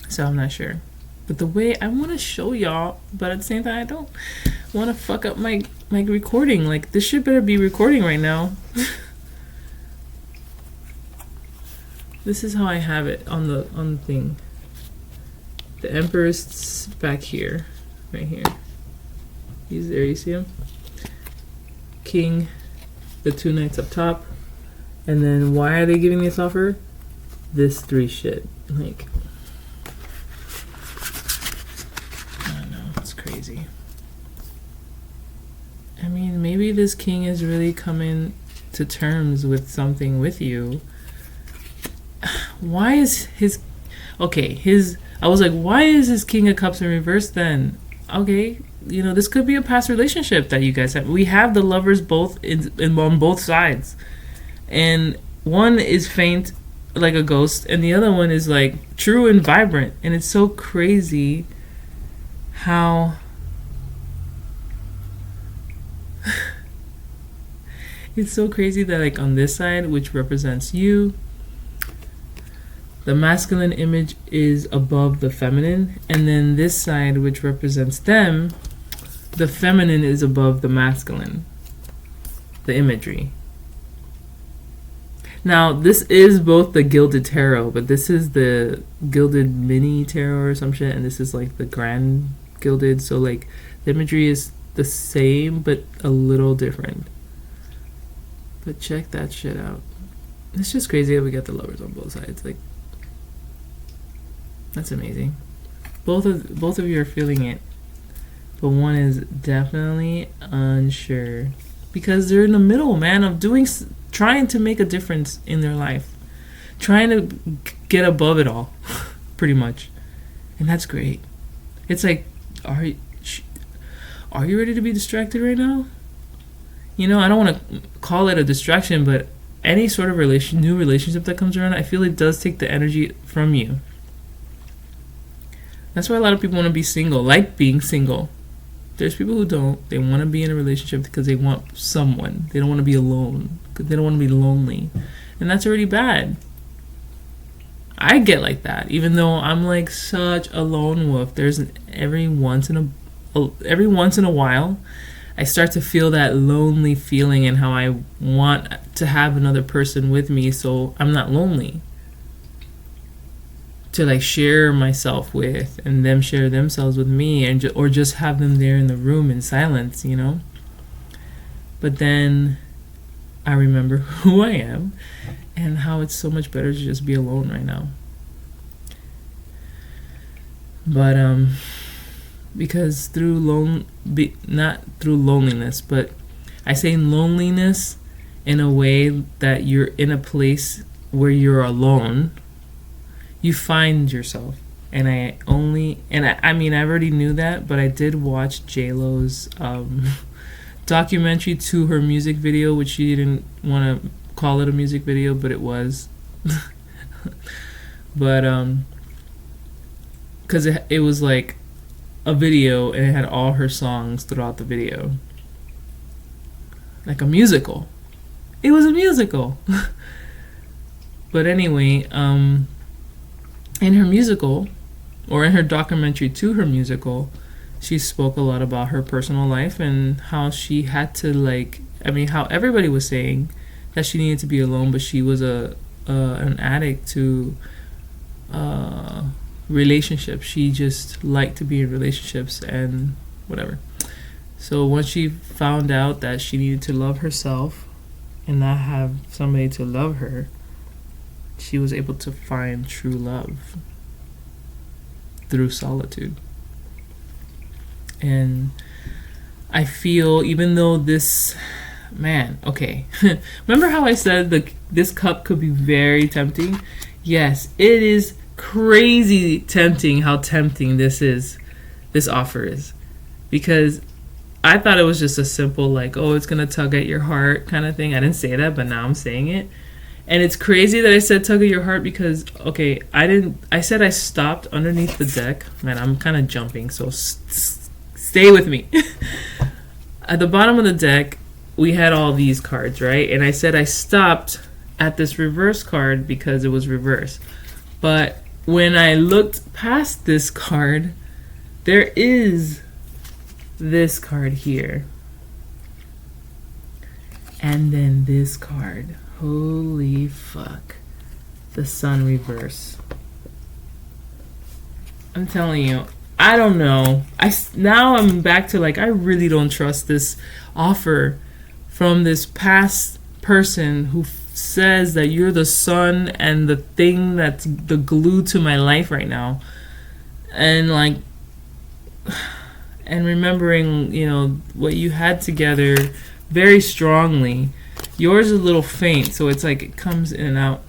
So I'm not sure. But the way I want to show y'all, but at the same time I don't want to fuck up my recording. Like, this shit better be recording right now. This is how I have it on the thing. The Emperor's back here. Right here. He's there, you see him? King, the 2 knights up top. And then why are they giving this offer? This 3 shit. Like, I don't know, it's crazy. I mean, maybe this king is really coming to terms with something with you. Why is his... Okay, I was like, why is his King of Cups in reverse then? Okay, this could be a past relationship that you guys have. We have the lovers both on both sides. And one is faint like a ghost, and the other one is like true and vibrant. And it's so crazy how it's so crazy that like on this side, which represents you, the masculine image is above the feminine, and then this side, which represents them, the feminine is above the masculine, the imagery. Now, this is both the Gilded Tarot, but this is the Gilded Mini Tarot or some shit, and this is like the Grand Gilded, so like the imagery is the same, but a little different. But check that shit out. It's just crazy that we got the lovers on both sides. Like, that's amazing. Both of you are feeling it, but one is definitely unsure because they're in the middle, man, of trying to make a difference in their life, trying to get above it all, pretty much, and that's great. It's like, are you ready to be distracted right now? I don't want to call it a distraction, but any sort of new relationship that comes around, I feel it does take the energy from you. That's why a lot of people want to be single, like being single. There's people who don't. They want to be in a relationship because they want someone. They don't want to be alone. They don't want to be lonely. And that's already bad. I get like that, even though I'm like such a lone wolf. There's every once in a while, I start to feel that lonely feeling and how I want to have another person with me so I'm not lonely. To like share myself with and them share themselves with me, and or just have them there in the room in silence, But then I remember who I am and how it's so much better to just be alone right now. But because not through loneliness, but I say loneliness in a way that you're in a place where you're alone, you find yourself. And I mean, I already knew that, but I did watch J-Lo's documentary to her music video, which she didn't want to call it a music video, but it was. But because it was like a video and it had all her songs throughout the video, like a musical. It was a musical. But anyway, in her musical, or in her documentary to her musical, she spoke a lot about her personal life and how she had to, like, I mean, how everybody was saying that she needed to be alone, but she was an addict to relationships. She just liked to be in relationships and whatever. So once she found out that she needed to love herself and not have somebody to love her, she was able to find true love through solitude. And I feel, even though this, man, okay. Remember how I said this cup could be very tempting? Yes, it is crazy tempting how tempting this offer is. Because I thought it was just a simple, like, oh, it's going to tug at your heart kind of thing. I didn't say that, but now I'm saying it. And it's crazy that I said tug at your heart because, okay, I said I stopped underneath the deck. Man, I'm kind of jumping, so stay with me. At the bottom of the deck, we had all these cards, right? And I said I stopped at this reverse card because it was reverse. But when I looked past this card, there is this card here. And then this card. Holy fuck. The Sun reverse. I'm telling you, I don't know. Now I'm back to, like, I really don't trust this offer from this past person who says that you're the sun and the thing that's the glue to my life right now. And, like, and remembering, you know, what you had together very strongly. Yours is a little faint, so it's like it comes in and out.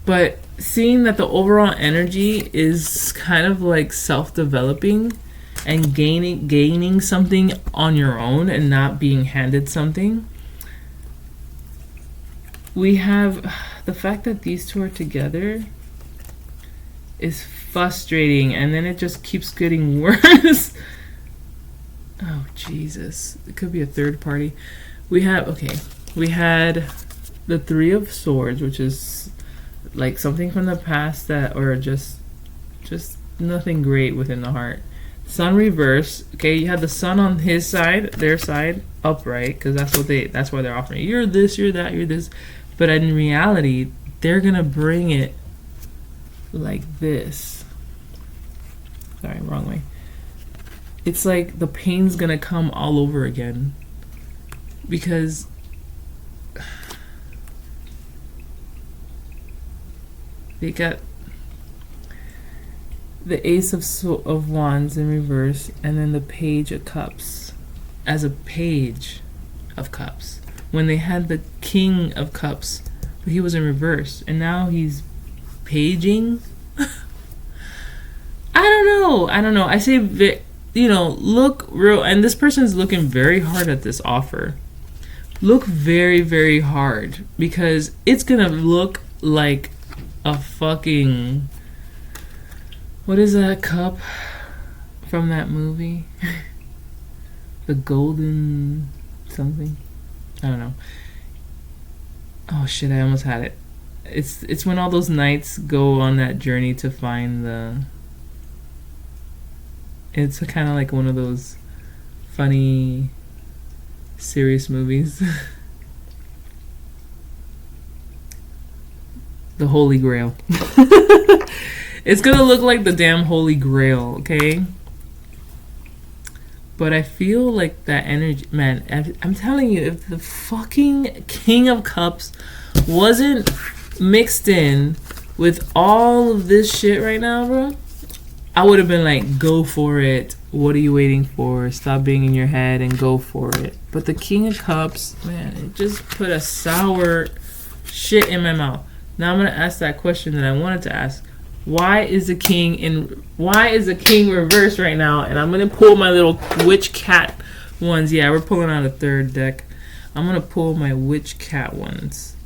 But seeing that the overall energy is kind of like self-developing and gaining something on your own and not being handed something. We have the fact that these two are together is frustrating, and then it just keeps getting worse. Oh, Jesus. It could be a third party. We had the Three of Swords, which is like something from the past that, or just nothing great within the heart. Sun reverse. Okay, you had the sun on his side, their side, upright, because that's why they're offering. You're this, you're that, you're this. But in reality, they're gonna bring it like this. Sorry, wrong way. It's like the pain's gonna come all over again because they got the Ace of Wands in reverse and then the Page of Cups as a Page of Cups when they had the King of Cups, but he was in reverse and now he's paging. I don't know. I say, you know, look real, and this person's looking very hard at this offer. Look very, very hard because it's gonna look like a fucking, what is that cup from that movie? The golden something? I don't know. Oh shit, I almost had it. It's when all those knights go on that journey to find the... It's kind of like one of those funny, serious movies. The Holy Grail. It's gonna look like the damn Holy Grail, okay? But I feel like that energy, man, I'm telling you, if the fucking King of Cups wasn't mixed in with all of this shit right now, bro, I would have been like, go for it. What are you waiting for? Stop being in your head and go for it. But the King of Cups, man, it just put a sour shit in my mouth. Now I'm gonna ask that question that I wanted to ask. Why is the king reversed right now? And I'm gonna pull my little witch cat ones. Yeah, we're pulling out a third deck. I'm gonna pull my witch cat ones.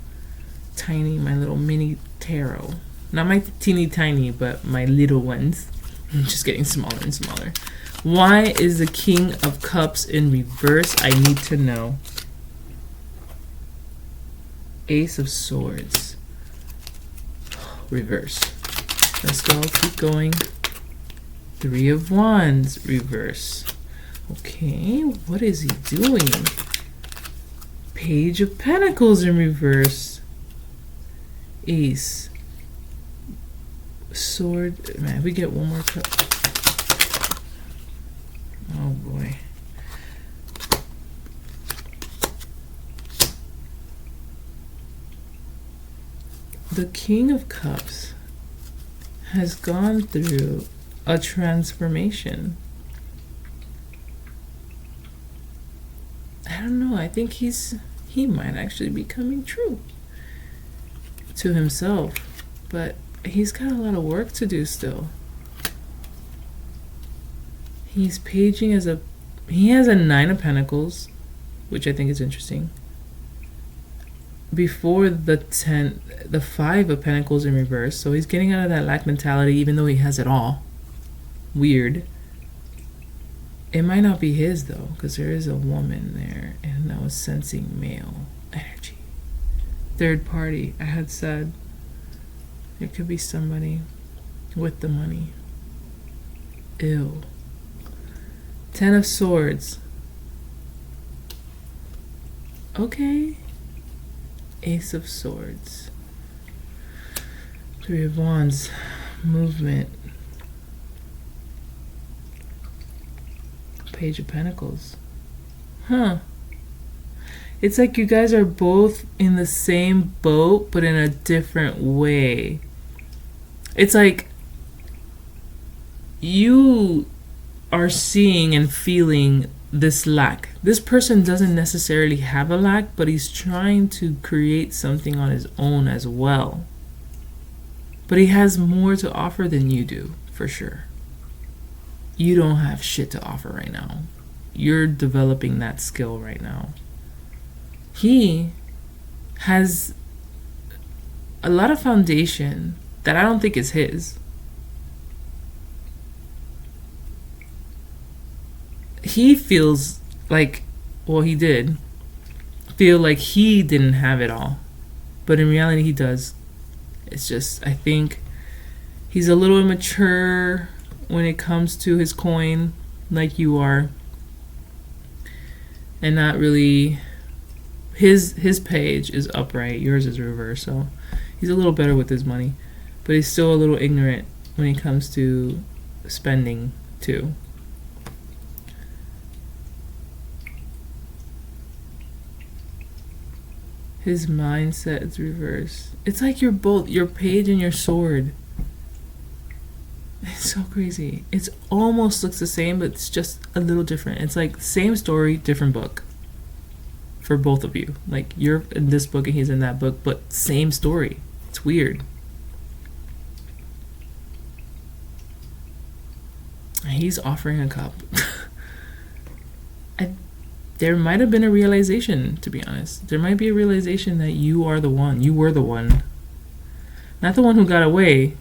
Tiny, my little mini tarot. Not my teeny tiny, but my little ones. I'm just getting smaller and smaller. Why is the King of Cups in reverse? I need to know. Ace of Swords. Reverse. Let's go. Keep going. Three of Wands. Reverse. Okay. What is he doing? Page of Pentacles in reverse. Ace. Sword. Man, we get one more cup. Oh boy. The King of Cups has gone through a transformation. I don't know. I think he might actually be coming true to himself, but he's got a lot of work to do still. He's paging he has a 9 of Pentacles, which I think is interesting. Before the 5 of Pentacles in reverse, so he's getting out of that lack mentality, even though he has it all. Weird. It might not be his though, because there is a woman there, and I was sensing male energy. Third party. I had said there could be somebody with the money. Ew. 10 of Swords. Okay. Ace of Swords. 3 of Wands. Movement. Page of Pentacles. Huh. It's like you guys are both in the same boat, but in a different way. It's like you are seeing and feeling this lack. This person doesn't necessarily have a lack, but he's trying to create something on his own as well. But he has more to offer than you do, for sure. You don't have shit to offer right now. You're developing that skill right now. He has a lot of foundation that I don't think is his. He feels like, well, he did feel like he didn't have it all, but in reality he does. It's just, I think he's a little immature when it comes to his coin, like you are, and not really. His page is upright, yours is reversed, so he's a little better with his money, but he's still a little ignorant when it comes to spending too. His mindset is reversed. It's like you're both, your page and your sword. It's so crazy. It almost looks the same, but it's just a little different. It's like same story, different book. For both of you. Like you're in this book and he's in that book, but same story. It's weird. He's offering a cup. There might have been a realization, to be honest. There might be a realization that you are the one. You were the one. Not the one who got away.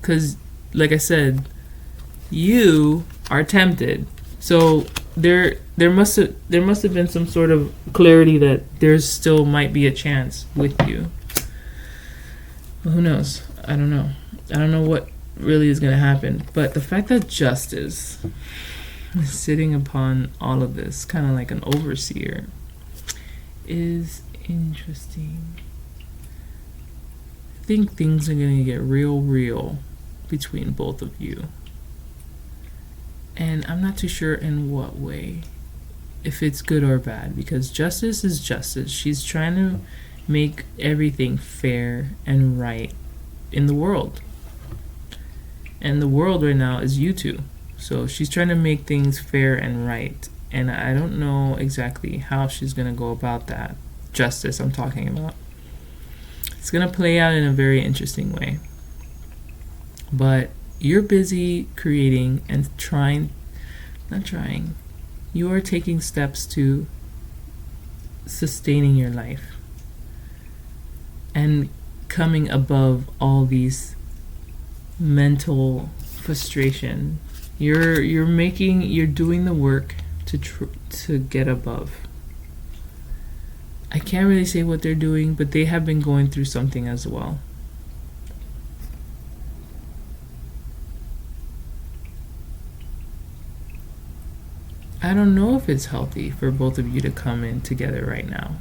Because, like I said, you are tempted. So there must have been some sort of clarity that there still might be a chance with you. Well, who knows? I don't know. I don't know what really is going to happen. But the fact that justice is sitting upon all of this, kind of like an overseer, is interesting. I think things are going to get real between both of you. And I'm not too sure in what way, if it's good or bad, because justice is justice. She's trying to make everything fair and right in the world. And the world right now is you two. So she's trying to make things fair and right. And I don't know exactly how she's going to go about that. Justice, I'm talking about. It's going to play out in a very interesting way. But you're busy creating and you are taking steps to sustaining your life and coming above all these mental frustration. You're doing the work to get above. I can't really say what they're doing, but they have been going through something as well. I don't know if it's healthy for both of you to come in together right now.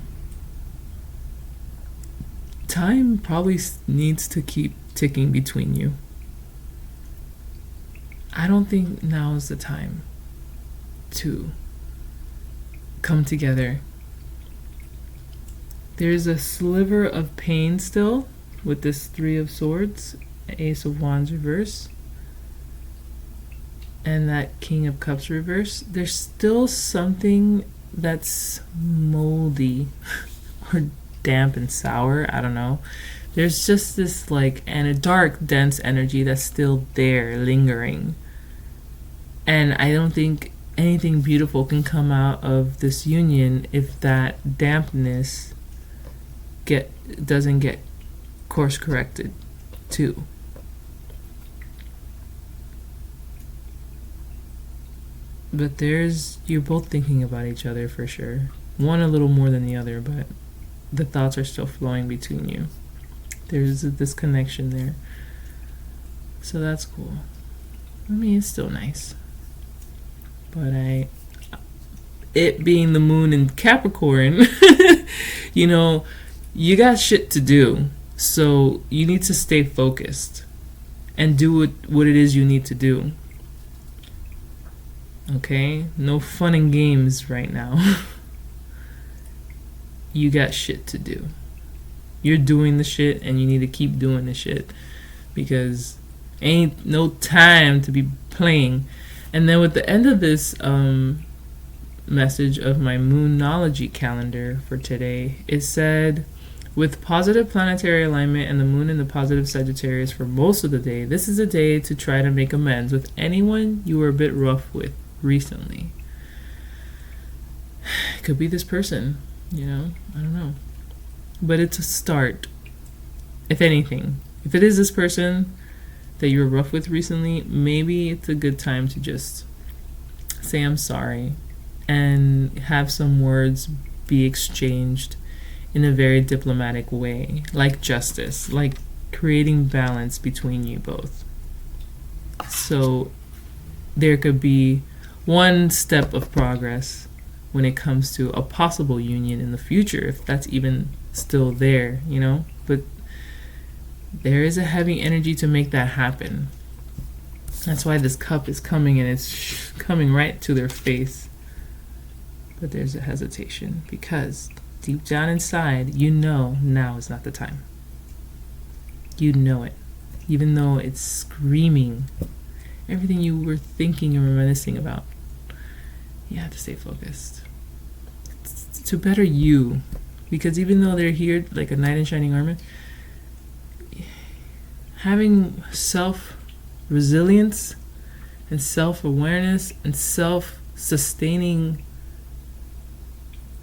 Time probably needs to keep ticking between you. I don't think now is the time to come together. There's a sliver of pain still with this Three of Swords, Ace of Wands reverse, and that King of Cups reverse. There's still something that's moldy or damp and sour. I don't know. There's just this and a dark, dense energy that's still there, lingering. And I don't think anything beautiful can come out of this union if that dampness doesn't get course corrected too. But you're both thinking about each other for sure. One a little more than the other, but the thoughts are still flowing between you. There's this connection there. So that's cool. I mean, it's still nice. But it being the moon in Capricorn, you got shit to do. So you need to stay focused and do what it is you need to do. Okay? No fun and games right now. You got shit to do. You're doing the shit and you need to keep doing the shit because ain't no time to be playing. And then with the end of this message of my Moonology calendar for today, it said, with positive planetary alignment and the moon in the positive Sagittarius for most of the day, this is a day to try to make amends with anyone you were a bit rough with recently. It could be this person, I don't know. But it's a start, if anything. If it is this person that you were rough with recently, maybe it's a good time to just say I'm sorry and have some words be exchanged in a very diplomatic way, like justice, like creating balance between you both. So there could be one step of progress when it comes to a possible union in the future, if that's even still there, But there is a heavy energy to make that happen. That's why this cup is coming and it's coming right to their face. But there's a hesitation because deep down inside, now is not the time. You know it. Even though it's screaming everything you were thinking and reminiscing about. You have to stay focused. It's to better you. Because even though they're here like a knight in shining armor, having self-resilience and self-awareness and self-sustaining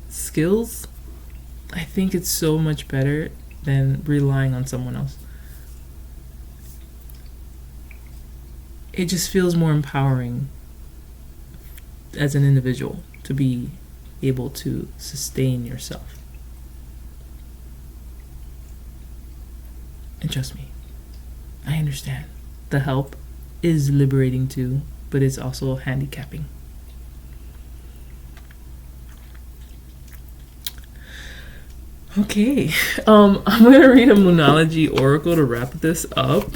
skills, I think it's so much better than relying on someone else. It just feels more empowering as an individual to be able to sustain yourself. And trust me, I understand. The help is liberating too, but it's also handicapping. Okay, I'm going to read a Moonology Oracle to wrap this up.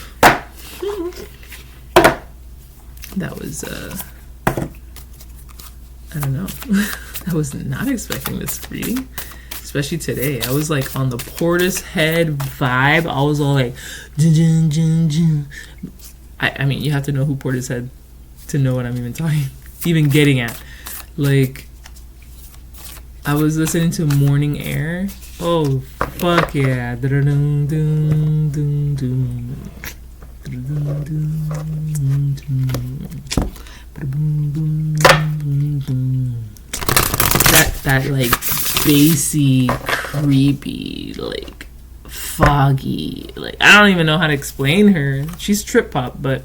That was I don't know. I was not expecting this reading, especially today. I was like on the Portishead vibe. I was all like, jun, jun, jun, jun. I mean, you have to know who Portishead to know what I'm even getting at. Like, I was listening to Mourning Air. Oh, fuck yeah. That like bassy, creepy, like foggy, like I don't even know how to explain her. She's trip hop, but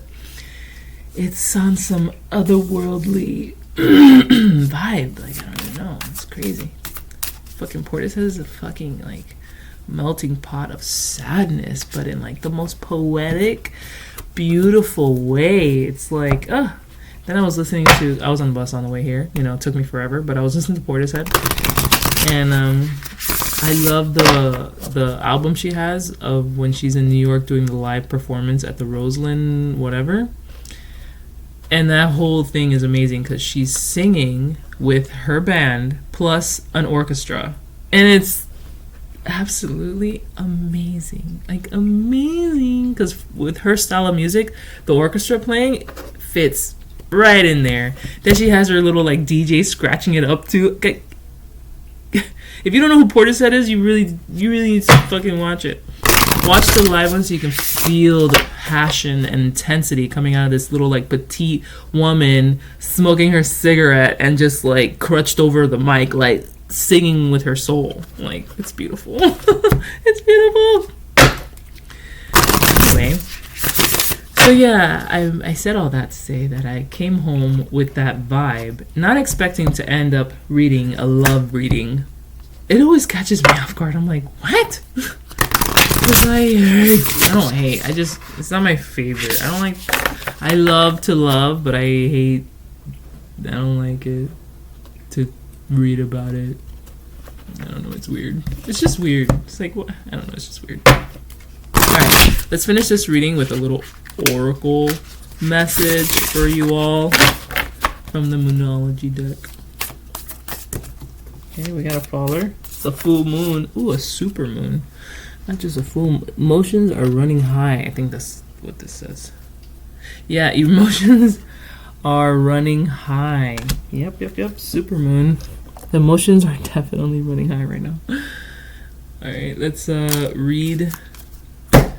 it's on some otherworldly vibe. Like, I don't even know. It's crazy. Fucking Portishead is a fucking like melting pot of sadness, but in like the most poetic, beautiful way. It's like, Then I was on the bus on the way here. You know, it took me forever, but I was listening to Portishead, and I love the album she has of when she's in New York doing the live performance at the Roseland whatever. And that whole thing is amazing because she's singing with her band plus an orchestra. And it's absolutely amazing. Like, amazing. Because with her style of music, the orchestra playing fits right in there. Then she has her little, like, DJ scratching it up, too. If you don't know who Portishead is, you really need to fucking watch it. Watch the live one so you can feel the passion and intensity coming out of this little like petite woman smoking her cigarette and just like crouched over the mic, like singing with her soul. Like, it's beautiful. It's beautiful. Anyway, so yeah, I said all that to say that I came home with that vibe, not expecting to end up reading a love reading. It always catches me off guard. I'm like, what? I don't hate. It's not my favorite. I love to love, but I don't like it to read about it. I don't know. It's weird. It's just weird. It's like, what? I don't know. It's just weird. Alright, let's finish this reading with a little oracle message for you all from the Moonology deck. Okay, we got a faller. It's a full moon. Ooh, a super moon. Not just a full. Emotions are running high. I think that's what this says. Yeah, emotions are running high. Yep. Supermoon. The emotions are definitely running high right now. Alright, let's read.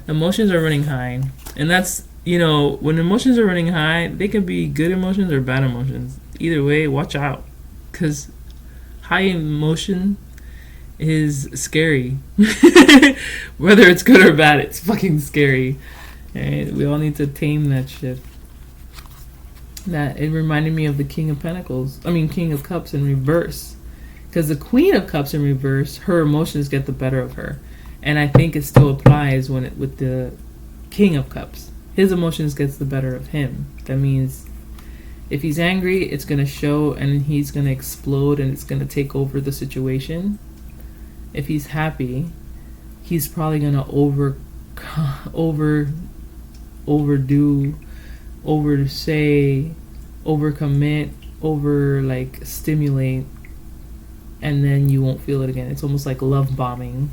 Emotions are running high. And that's, when emotions are running high, they can be good emotions or bad emotions. Either way, watch out. Because high emotion is scary. Whether it's good or bad, it's fucking scary. Alright, we all need to tame that shit. It reminded me of the King of Cups in reverse. Because the Queen of Cups in reverse, her emotions get the better of her. And I think it still applies with the King of Cups. His emotions gets the better of him. That means if he's angry, it's going to show and he's going to explode and it's going to take over the situation. If he's happy, he's probably going to overdo, oversay, overcommit, stimulate, and then you won't feel it again. It's almost like love bombing.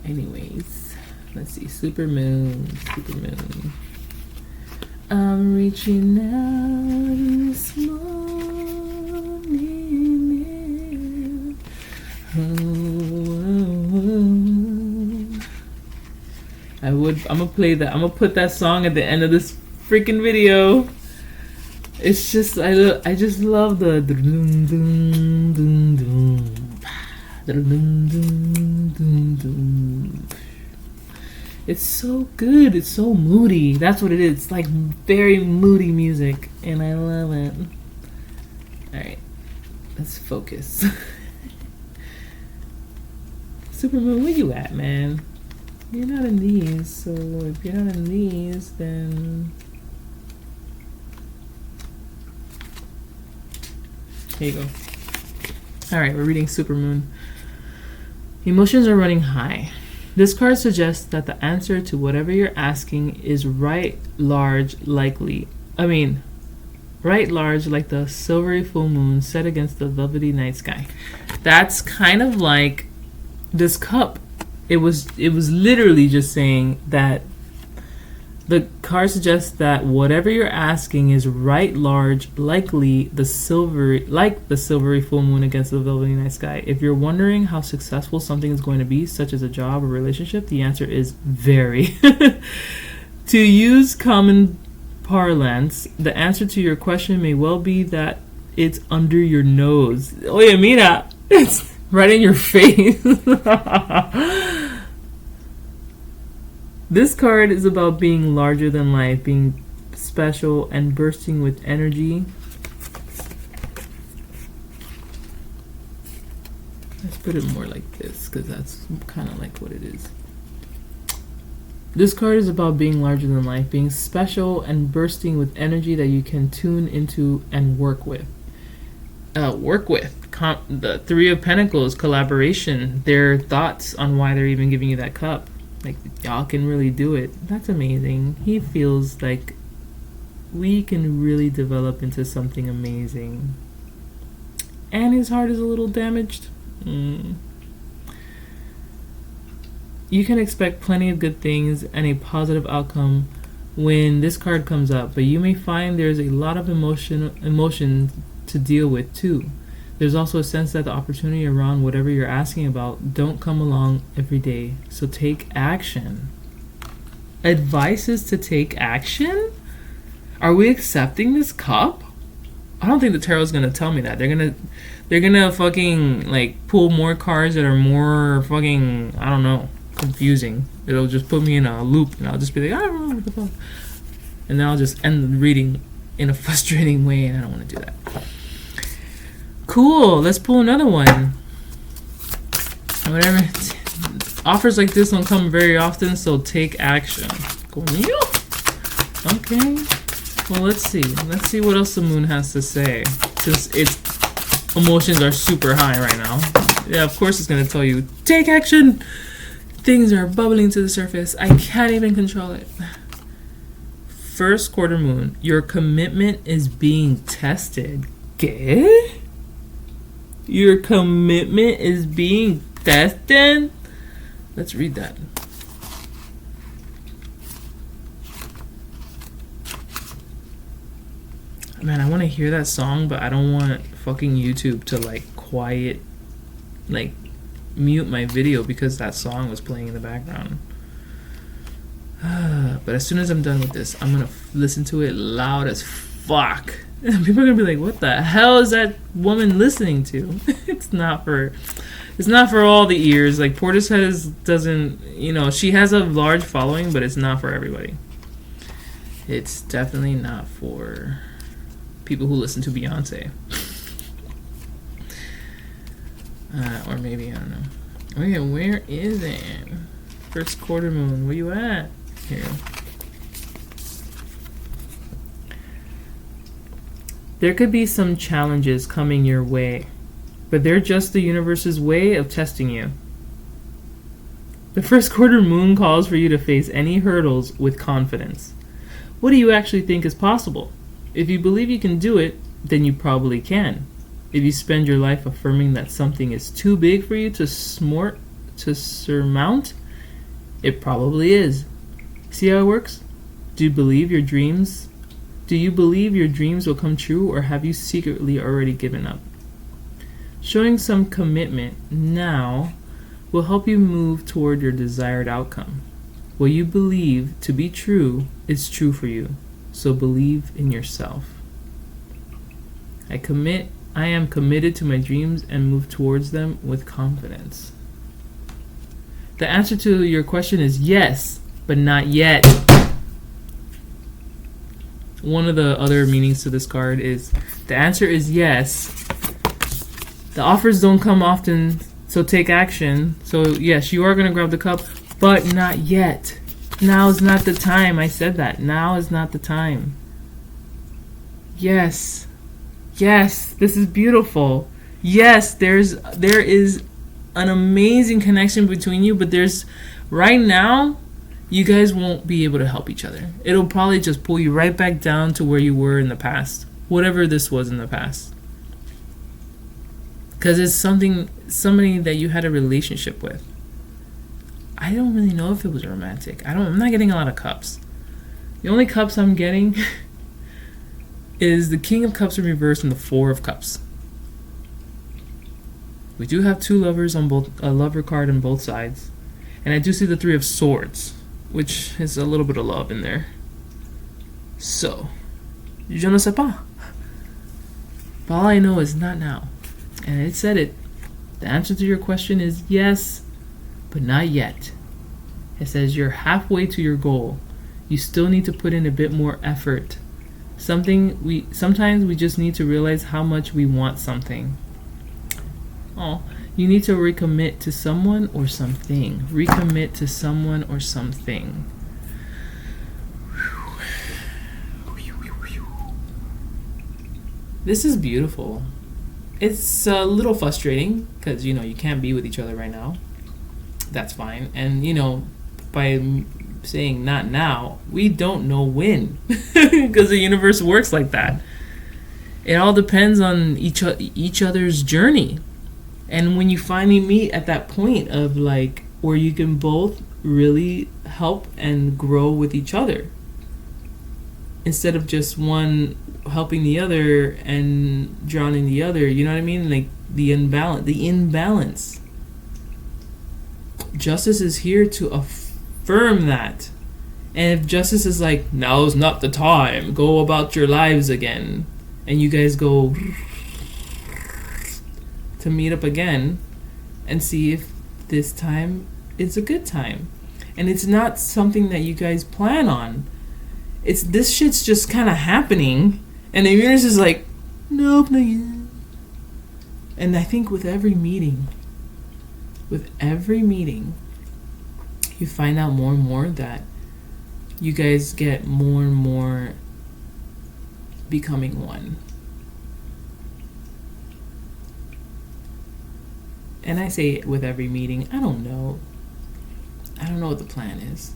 Anyways, let's see. Supermoon. I'm reaching out this morning. I'm gonna put that song at the end of this freaking video. It's just, I just love the dun, dun, dun, dun, dun, dun. It's so good. It's so moody. That's what it is. It's like very moody music, and I love it. Alright, let's focus. Supermoon, where you at, man? You're not in these, so if you're not in these, then here you go. Alright, we're reading Supermoon. Emotions are running high. This card suggests that the answer to whatever you're asking is right, large, likely. right large like the silvery full moon set against the velvety night sky. That's kind of like this cup. It was literally just saying that the card suggests that whatever you're asking is right large, likely the silvery full moon against the velvety night sky. If you're wondering how successful something is going to be, such as a job or relationship, the answer is very. To use common parlance, the answer to your question may well be that it's under your nose. Oye, mira, it's right in your face. This card is about being larger than life, being special and bursting with energy. Let's put it more like this, because that's kind of like what it is. This card is about being larger than life, being special and bursting with energy that you can tune into and work with. The Three of Pentacles, collaboration, their thoughts on why they're even giving you that cup. Like, y'all can really do it. That's amazing. He feels like we can really develop into something amazing. And his heart is a little damaged. You can expect plenty of good things and a positive outcome when this card comes up, but you may find there's a lot of emotion to deal with too. There's also a sense that the opportunity around whatever you're asking about don't come along every day, so take action. Advice is to take action? Are we accepting this cup? I don't think the tarot's gonna tell me that. They're gonna fucking like pull more cards that are more fucking, I don't know, confusing. It'll just put me in a loop and I'll just be like, I don't know what the fuck. And then I'll just end the reading in a frustrating way, and I don't want to do that. Cool, let's pull another one. Whatever. Offers like this don't come very often, so take action. Coño. Okay. Well, let's see. Let's see what else the moon has to say. Since its emotions are super high right now. Yeah, of course it's going to tell you, take action! Things are bubbling to the surface. I can't even control it. First quarter moon. Your commitment is being tested. ¿Qué? Your commitment is being tested? Let's read that. Man, I want to hear that song, but I don't want fucking YouTube to mute my video because that song was playing in the background. But as soon as I'm done with this, I'm gonna listen to it loud as fuck. And people are gonna be like, what the hell is that woman listening to? It's not for all the ears. Like, Portishead doesn't, she has a large following, but it's not for everybody. It's definitely not for people who listen to Beyonce. Or maybe, I don't know. Okay, where is it? First quarter moon, where you at? Here. There could be some challenges coming your way, but they're just the universe's way of testing you. The first quarter moon calls for you to face any hurdles with confidence. What do you actually think is possible? If you believe you can do it, then you probably can. If you spend your life affirming that something is too big for you to surmount, it probably is. See how it works? Do you believe your dreams will come true, or have you secretly already given up? Showing some commitment now will help you move toward your desired outcome. What you believe to be true is true for you, so believe in yourself. I am committed to my dreams and move towards them with confidence. The answer to your question is yes, but not yet. One of the other meanings to this card is the answer is yes. The offers don't come often, so take action. So yes, you are going to grab the cup, but not yet. Now is not the time. I said that. Now is not the time. Yes. Yes, this is beautiful. Yes, there is an amazing connection between you, but right now, you guys won't be able to help each other. It'll probably just pull you right back down to where you were in the past. whatever this was in the past. Because it's somebody that you had a relationship with. I don't really know if it was romantic. I'm not getting a lot of cups. The only cups I'm getting is the King of Cups in reverse and the Four of Cups. We do have two lovers on both, a lover card on both sides. And I do see the Three of Swords, which is a little bit of love in there. So, je ne sais pas. But all I know is not now. And it said it. The answer to your question is yes, but not yet. It says you're halfway to your goal. You still need to put in a bit more effort. Sometimes we just need to realize how much we want something. Oh, you need to recommit to someone or something. Recommit to someone or something. This is beautiful. It's a little frustrating because, you can't be with each other right now. That's fine. And, by saying not now, we don't know when because the universe works like that. It all depends on each other's journey. And when you finally meet at that point of where you can both really help and grow with each other instead of just one helping the other and drowning the other, you know what I mean? The imbalance. Justice is here to affirm that. And if justice is now's not the time, go about your lives again, and you guys go to meet up again and see if this time it's a good time. And it's not something that you guys plan on. This shit's just kind of happening. And the universe is nope, not yet. And I think with every meeting, you find out more and more that you guys get more and more becoming one. And I say with every meeting, I don't know what the plan is.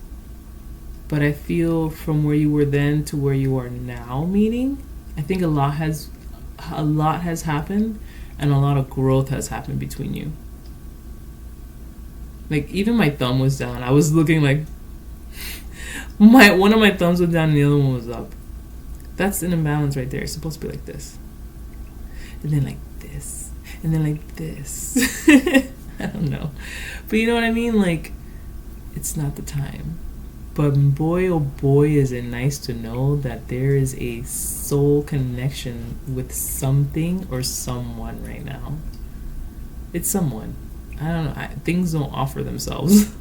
But I feel from where you were then to where you are now meeting, I think a lot has happened and a lot of growth has happened between you. Even my thumb was down. I was looking one of my thumbs was down and the other one was up. That's an imbalance right there. It's supposed to be like this. And then this. And then this. I don't know. But you know what I mean? It's not the time. But boy, oh boy, is it nice to know that there is a soul connection with something or someone right now. It's someone. I don't know. Things don't offer themselves.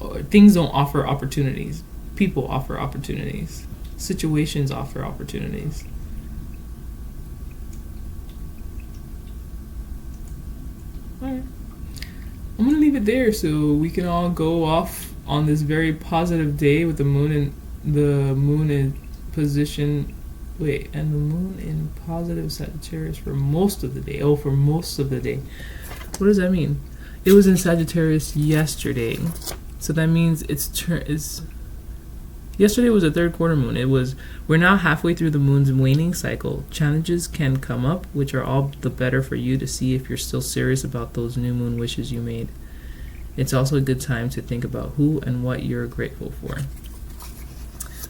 Or things don't offer opportunities. People offer opportunities. Situations offer opportunities. Alright. I'm going to leave it there so we can all go off on this very positive day with the moon in position. And the moon in positive Sagittarius for most of the day. For most of the day. What does that mean? It was in Sagittarius yesterday. So that means yesterday was a third quarter moon. We're now halfway through the moon's waning cycle. Challenges can come up, which are all the better for you to see if you're still serious about those new moon wishes you made. It's also a good time to think about who and what you're grateful for.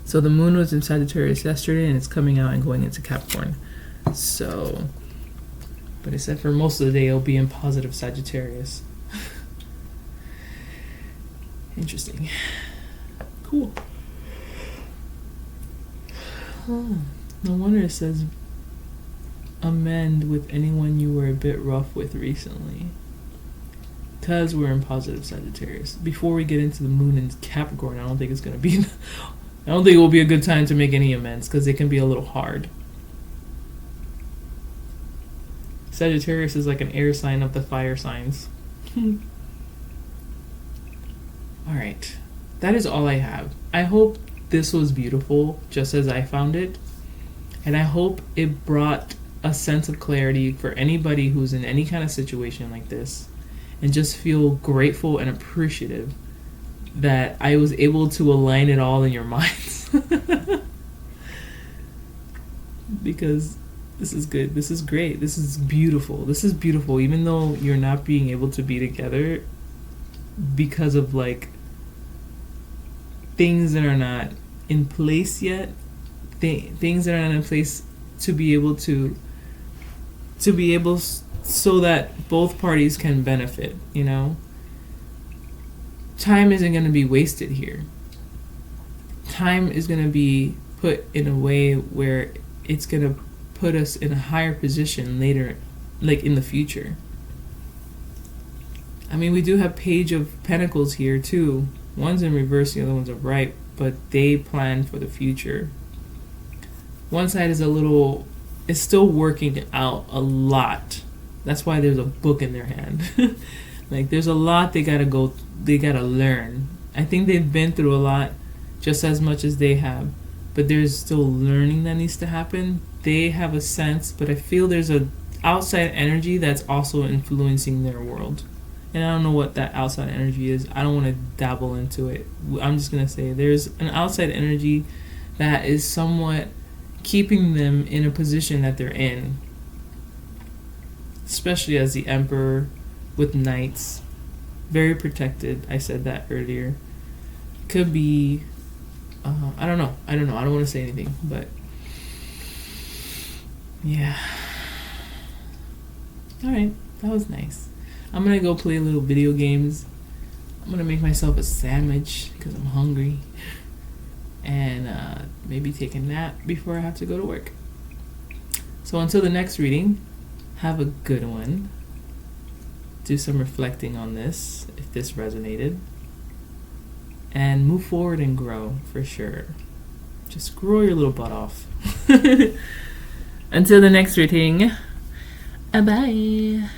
So the moon was in Sagittarius yesterday and it's coming out and going into Capricorn. So, but it said for most of the day it'll be in positive Sagittarius. Interesting. Cool. Oh, no wonder it says amend with anyone you were a bit rough with recently. Because we're in positive Sagittarius. Before we get into the moon in Capricorn, I don't think it will be a good time to make any amends because it can be a little hard. Sagittarius is like an air sign of the fire signs. Alright. That is all I have. I hope this was beautiful, just as I found it. And I hope it brought a sense of clarity for anybody who's in any kind of situation like this. And just feel grateful and appreciative that I was able to align it all in your minds. because this is good. This is great. This is beautiful. This is beautiful. Even though you're not being able to be together because of like things that are not in place yet, things that are not in place to be able so that both parties can benefit, you know? Time isn't going to be wasted here. Time is going to be put in a way where it's going to put us in a higher position later, like in the future. I mean, we do have Page of Pentacles here too. One's in reverse, the other one's upright, but they plan for the future. One side is it's still working out a lot. That's why there's a book in their hand. Like, there's a lot they gotta learn. I think they've been through a lot just as much as they have, but there's still learning that needs to happen. They have a sense, but I feel there's a outside energy that's also influencing their world. And I don't know what that outside energy is. I don't want to dabble into it. I'm just going to say there's an outside energy that is somewhat keeping them in a position that they're in. Especially as the Emperor with Knights. Very protected. I said that earlier. Could be... I don't know. I don't want to say anything. But... yeah. Alright. That was nice. I'm gonna go play little video games. I'm gonna make myself a sandwich because I'm hungry. And maybe take a nap before I have to go to work. So until the next reading, have a good one. Do some reflecting on this, if this resonated. And move forward and grow, for sure. Just grow your little butt off. Until the next reading, bye.